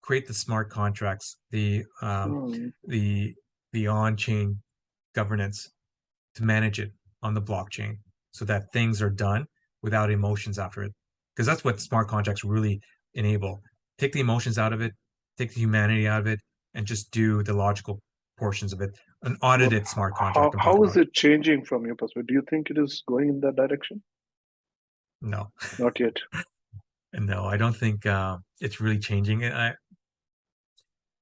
create the smart contracts, Hmm. the the on-chain governance to manage it on the blockchain, so that things are done without emotions after it. Because that's what smart contracts really enable. Take the emotions out of it, take the humanity out of it, and just do the logical portions of it. An But audited smart contract, I'm how talking is about. it changing from your perspective? Do you think it is going in that direction? No, Not yet. no, I don't think it's really changing.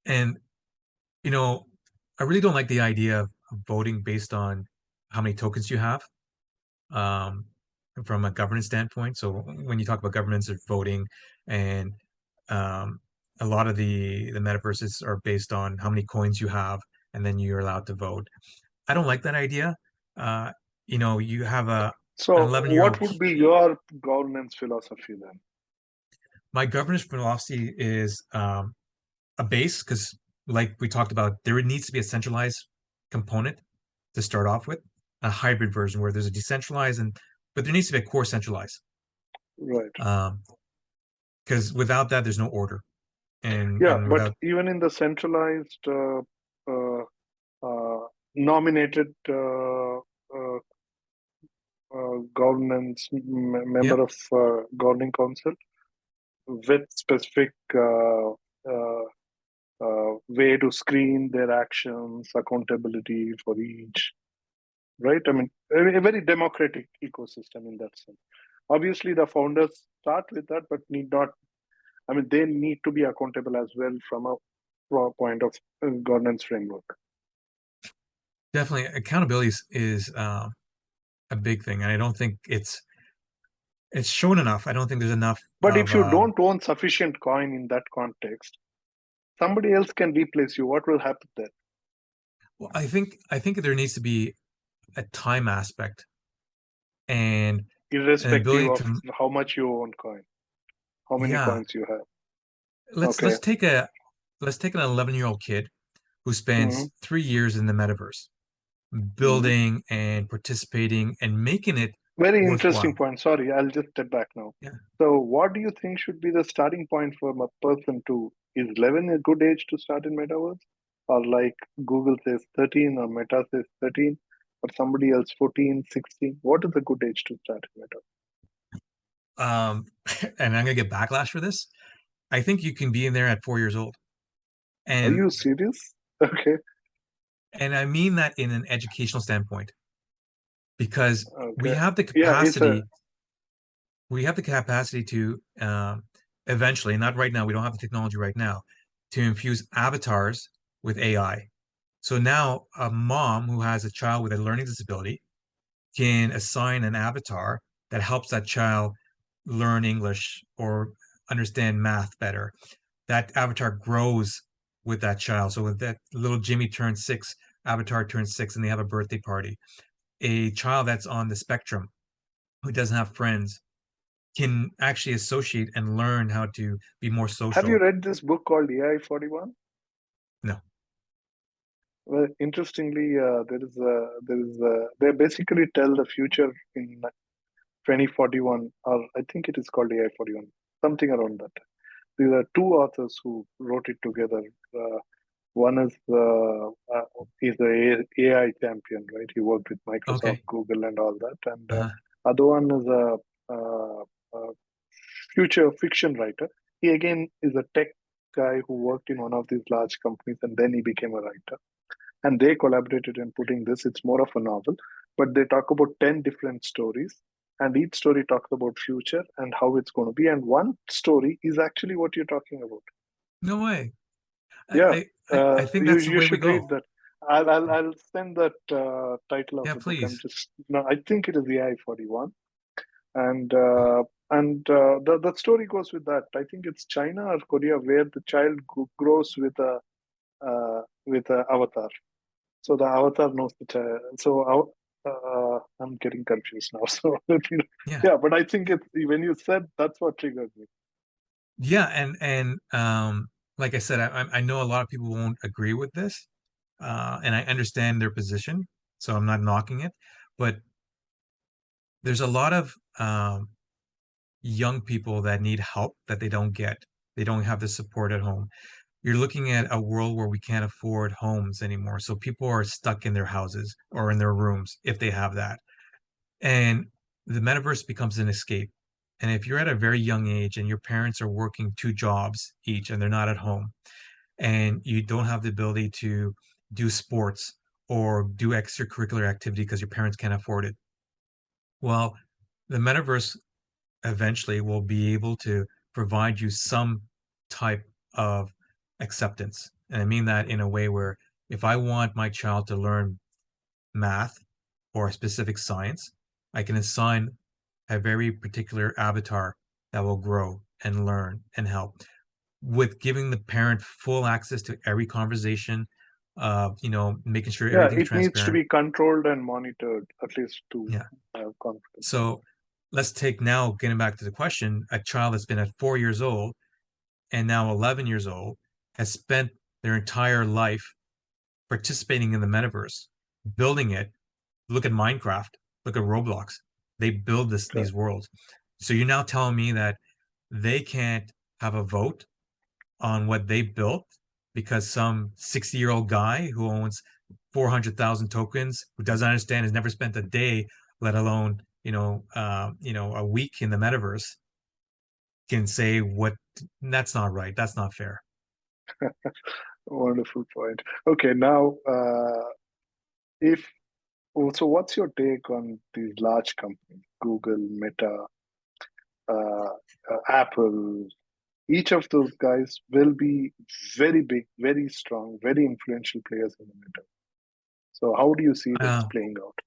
And you know, I really don't like the idea of voting based on how many tokens you have, um, from a governance standpoint. So when you talk about governance of voting, and um, a lot of the metaverses are based on how many coins you have, and then you're allowed to vote. I don't like that idea. Uh, you have an So, 11-year what old. would be your governance philosophy then? My governance philosophy is a base, because like we talked about, there needs to be a centralized component to start off with, a hybrid version where there's a decentralized, but there needs to be a core centralized, Right. because without that there's no order, Yeah, and but without. even in the centralized nominated governance member Yep. of governing council with specific way to screen their actions, accountability for each, right? I mean, a very democratic ecosystem in that sense. Obviously, the founders start with that, but need not. I mean, they need to be accountable as well from a point of governance framework. Definitely accountability is a big thing, and I don't think it's shown enough. I don't think there's enough But of if you don't own sufficient coin in that context, somebody else can replace you. What will happen then? well, I think there needs to be a time aspect, and an Irrespective ability of to. how much you own coin, how many Yeah, coins you have. let's Okay. let's take a let's take an 11-year-old kid who Hmm. spends 3 years in the metaverse, Hmm. building and participating and making it Very interesting worthwhile. point. Sorry, I'll just step back now. Yeah. So, what do you think should be the starting point for a person to? Is 11 a good age to start in metaverse? Or like Google says 13, or Meta says 13, or somebody else 14, 16? What is a good age to start in metaverse? Um, and I'm gonna get backlash for this. I think you can be in there at 4 years old, Are and you serious? Okay. and I mean that in an educational standpoint, because we Okay. have the Yeah, it's a. capacity. We have the capacity to eventually, not right now. We don't have the technology right now to infuse avatars with AI. So now a mom who has a child with a learning disability can assign an avatar that helps that child learn English or understand math better. That avatar grows with that child. So with that little Jimmy turns 6, avatar turns 6, and they have a birthday party. A child that's on the spectrum who doesn't have friends can actually associate and learn how to be more Have you social. read this book called AI 41? No. Well, interestingly, they basically tell the future in 2041, or I think it is called AI 41, something around that. These are two authors who wrote it together. One is the AI champion, right? He worked with Microsoft, Okay. Google, and all that. And Uh-huh. other one is a future fiction writer. He again is a tech guy who worked in one of these large companies, and then he became a writer. And they collaborated in putting this. It's more of a novel, but they talk about 10 different stories, and each story talks about future and how it's going to be. And one story is actually what you're talking about. No way. I, Yeah, I I think that's the you way we should go. read that. I'll send that title of Yeah, the book. I'm please. just no, I think it is the I-41, and the story goes with that. I think it's China or Korea where the child grows with a avatar. So the avatar knows the child. So I'm getting confused now. So Yeah. yeah, but I think it's when you said that's what triggered me. Yeah, and like I said, I know a lot of people won't agree with this, and I understand their position, so I'm not knocking it. But there's a lot of young people that need help that they don't get. They don't have the support at home. You're looking at a world where we can't afford homes anymore, so people are stuck in their houses or in their rooms if they have that. And the metaverse becomes an escape. And if you're at a very young age and your parents are working two jobs each and they're not at home, and you don't have the ability to do sports or do extracurricular activity because your parents can't afford it, well, the metaverse eventually will be able to provide you some type of acceptance. And I mean that in a way where if I want my child to learn math or a specific science, I can assign a very particular avatar that will grow and learn and help with giving the parent full access to every conversation, making sure Yeah, everything's it needs to transparent. be controlled and monitored, at least to Yeah. have confidence. So let's take now, getting back to the question, a child that's been at 4 years old and now 11 years old has spent their entire life participating in the metaverse, building it. Look at Minecraft, look at Roblox. They build Right. these worlds. So you're now telling me that they can't have a vote on what they built because some 60-year-old guy who owns 400,000 tokens, who doesn't understand, has never spent a day, let alone, a week in the metaverse, can say what, that's not right. That's not fair. Wonderful point. Okay, now, if so, what's your take on these large companies, Google, Meta, uh, Apple? Each of those guys will be very big, very strong, very influential players in the meta. So, how do you see this Uh, playing out?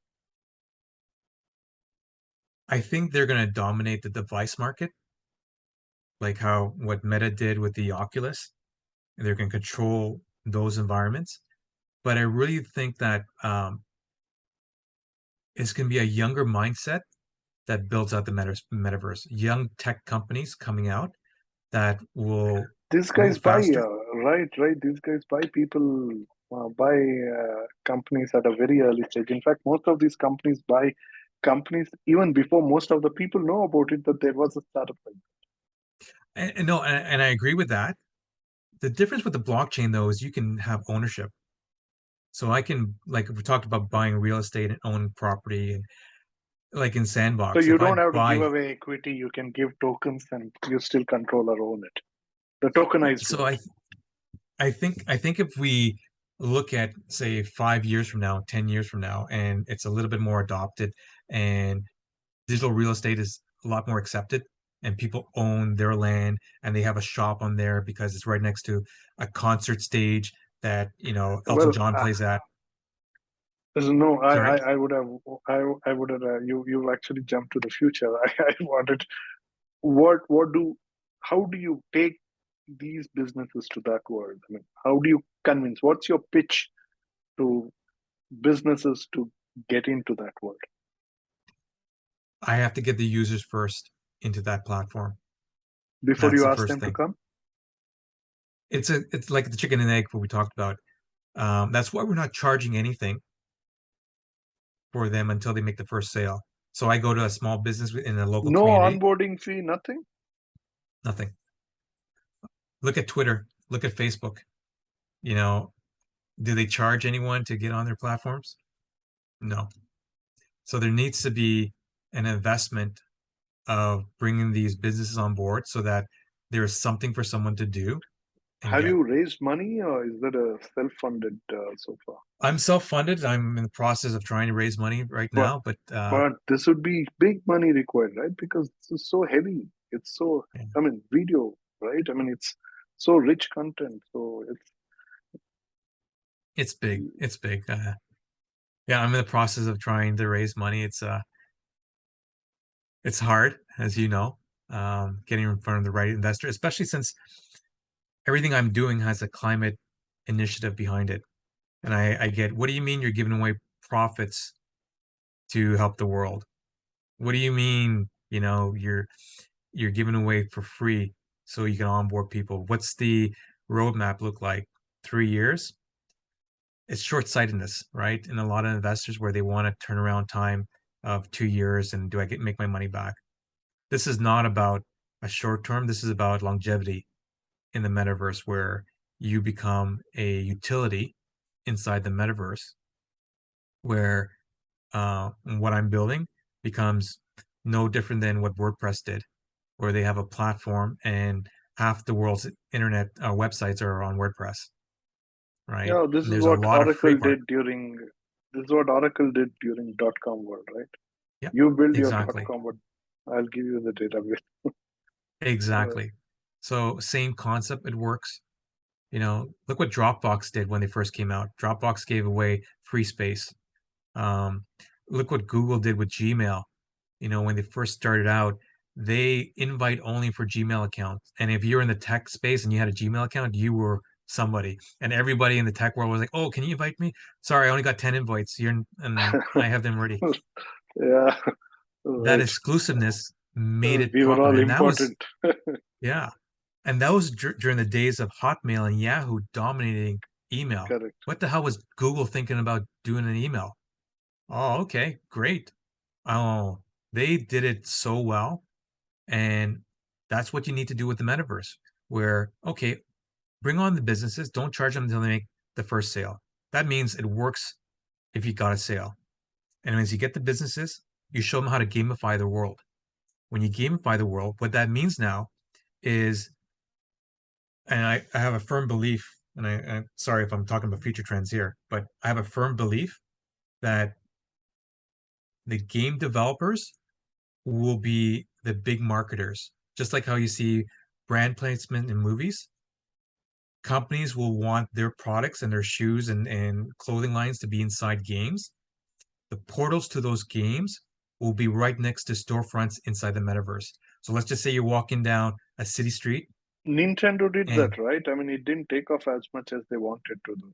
I think they're going to dominate the device market, like how what Meta did with the Oculus. They can control those environments. But I really think that it's going to be a younger mindset that builds out the metaverse. Young tech companies coming out that will These guys move buy, faster. right. These guys buy people, buy companies at a very early stage. In fact, most of these companies buy companies even before most of the people know about it that there was a startup. And no, and I agree with that. The difference with the blockchain though is you can have ownership. So I can, like, we talked about buying real estate and owning property, and like in So Sandbox, you if I don't have to give buy, away equity. You can give tokens, and you still control or own it. The tokenized so world. I think if we look at, say, 5 years from now, 10 years from now, and it's a little bit more adopted, and digital real estate is a lot more accepted, and people own their land and they have a shop on there because it's right next to a concert stage that, Elton Well, John plays at. no, Sorry. I would have, I would have. You actually jumped to the future. I wanted what do how do you take these businesses to that world? I mean, how do you convince? What's your pitch to businesses to get into that world I have to get the users first into that platform. before That's you the ask first them to thing. come? It's like the chicken and egg what we talked about. That's why we're not charging anything for them until they make the first sale. So I go to a small business in a local No community, onboarding fee, nothing. nothing. Look at Twitter, look at Facebook. You know, do they charge anyone to get on their platforms? No. So there needs to be an investment of bringing these businesses on board so that there's something for someone to do and Have get. you raised money, or is that a self-funded so far? I'm self-funded. I'm in the process of trying to raise money right But now, but this would be big money required, right? Because this is so heavy. It's so, yeah, I mean, video, right? I mean, it's so rich content. So it's it's big. It's big. Yeah, I'm in the process of trying to raise money. It's hard, as you know, getting in front of the right investor, especially since everything I'm doing has a climate initiative behind it. And I get, what do you mean you're giving away profits to help the world? What do you mean, you're giving away for free so you can onboard people? What's the roadmap look like 3 years, it's short-sightedness, right? And a lot of investors where they want to turn around time of 2 years and do I make my money back? This is not about a short term. This is about longevity in the metaverse where you become a utility inside the metaverse where what I'm building becomes no different than what WordPress did, where they have a platform and half the world's internet websites are on WordPress, right? Yeah, this And is there's a what lot of free Oracle part. did during this is what Oracle did during .com world, right? Yeah, You build your exactly. .com world, I'll give you the database. Right. Exactly. So same concept, it works. You know, look what Dropbox did when they first came out. Dropbox gave away free space. Um, look what Google did with Gmail. You know, when they first started out, they invite only for Gmail accounts. And if you're in the tech space and you had a Gmail account, you were somebody. And everybody in the tech world was like, "Oh, can you invite me? Sorry, I only got 10 invites. And I have them ready." Yeah, That right. exclusiveness made it We were popular. all And that was, important. yeah. And that was during the days of Hotmail and Yahoo dominating email. Correct. What the hell was Google thinking about doing an email? Oh, okay, great. Oh, they did it so well. And that's what you need to do with the metaverse, where, okay, bring on the businesses, don't charge them until they make the first sale. That means it works if you got a sale. And as you get the businesses, you show them how to gamify the world. When you gamify the world, what that means now is, and I have a firm belief, and I'm sorry if I'm talking about future trends here, but I have a firm belief that the game developers will be the big marketers. Just like how you see brand placement in movies, companies will want their products and their shoes and clothing lines to be inside games. The portals to those games will be right next to storefronts inside the metaverse. So let's just say you're walking down a city street Nintendo did and that, right? I mean, it didn't take off as much as they wanted to do.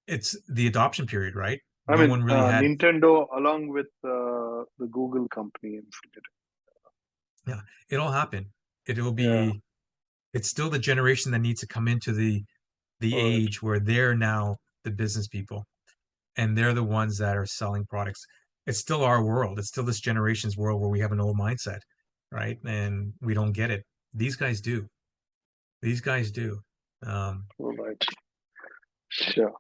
it's the adoption period, right? I No mean, one really had, Nintendo along with the Google company and forget yeah, it'll happen. It'll it. Yeah, be, it's still the generation that needs to come into the all right. age where they're now the business people and they're the ones that are selling products. It's still our world. It's still this generation's world where we have an old mindset, right? And we don't get it. These guys do. These guys do. Um, All right. Sure.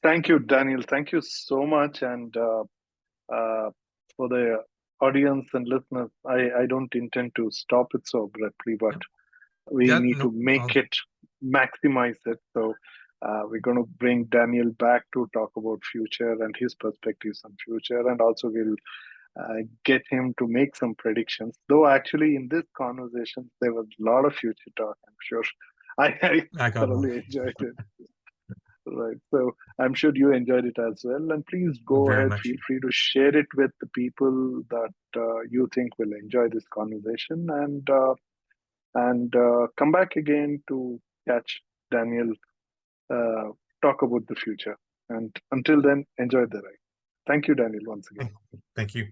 Thank you, Daniel. Thank you so much. And for the audience and listeners, I don't intend to stop it so abruptly, but yeah, we yeah, need to no, make it, maximize it. So we're going to bring Daniel back to talk about future and his perspectives on future, and also we'll get him to make some predictions. Though actually in this conversation there was a lot of future talk. I'm sure I I got one thoroughly enjoyed it. Right. So I'm sure you enjoyed it as well. And please go very ahead, much. feel free to share it with the people that you think will enjoy this conversation, and come back again to catch Daniel uh, talk about the future. And until then, enjoy the ride. Thank you, Daniel, once again. Thank you.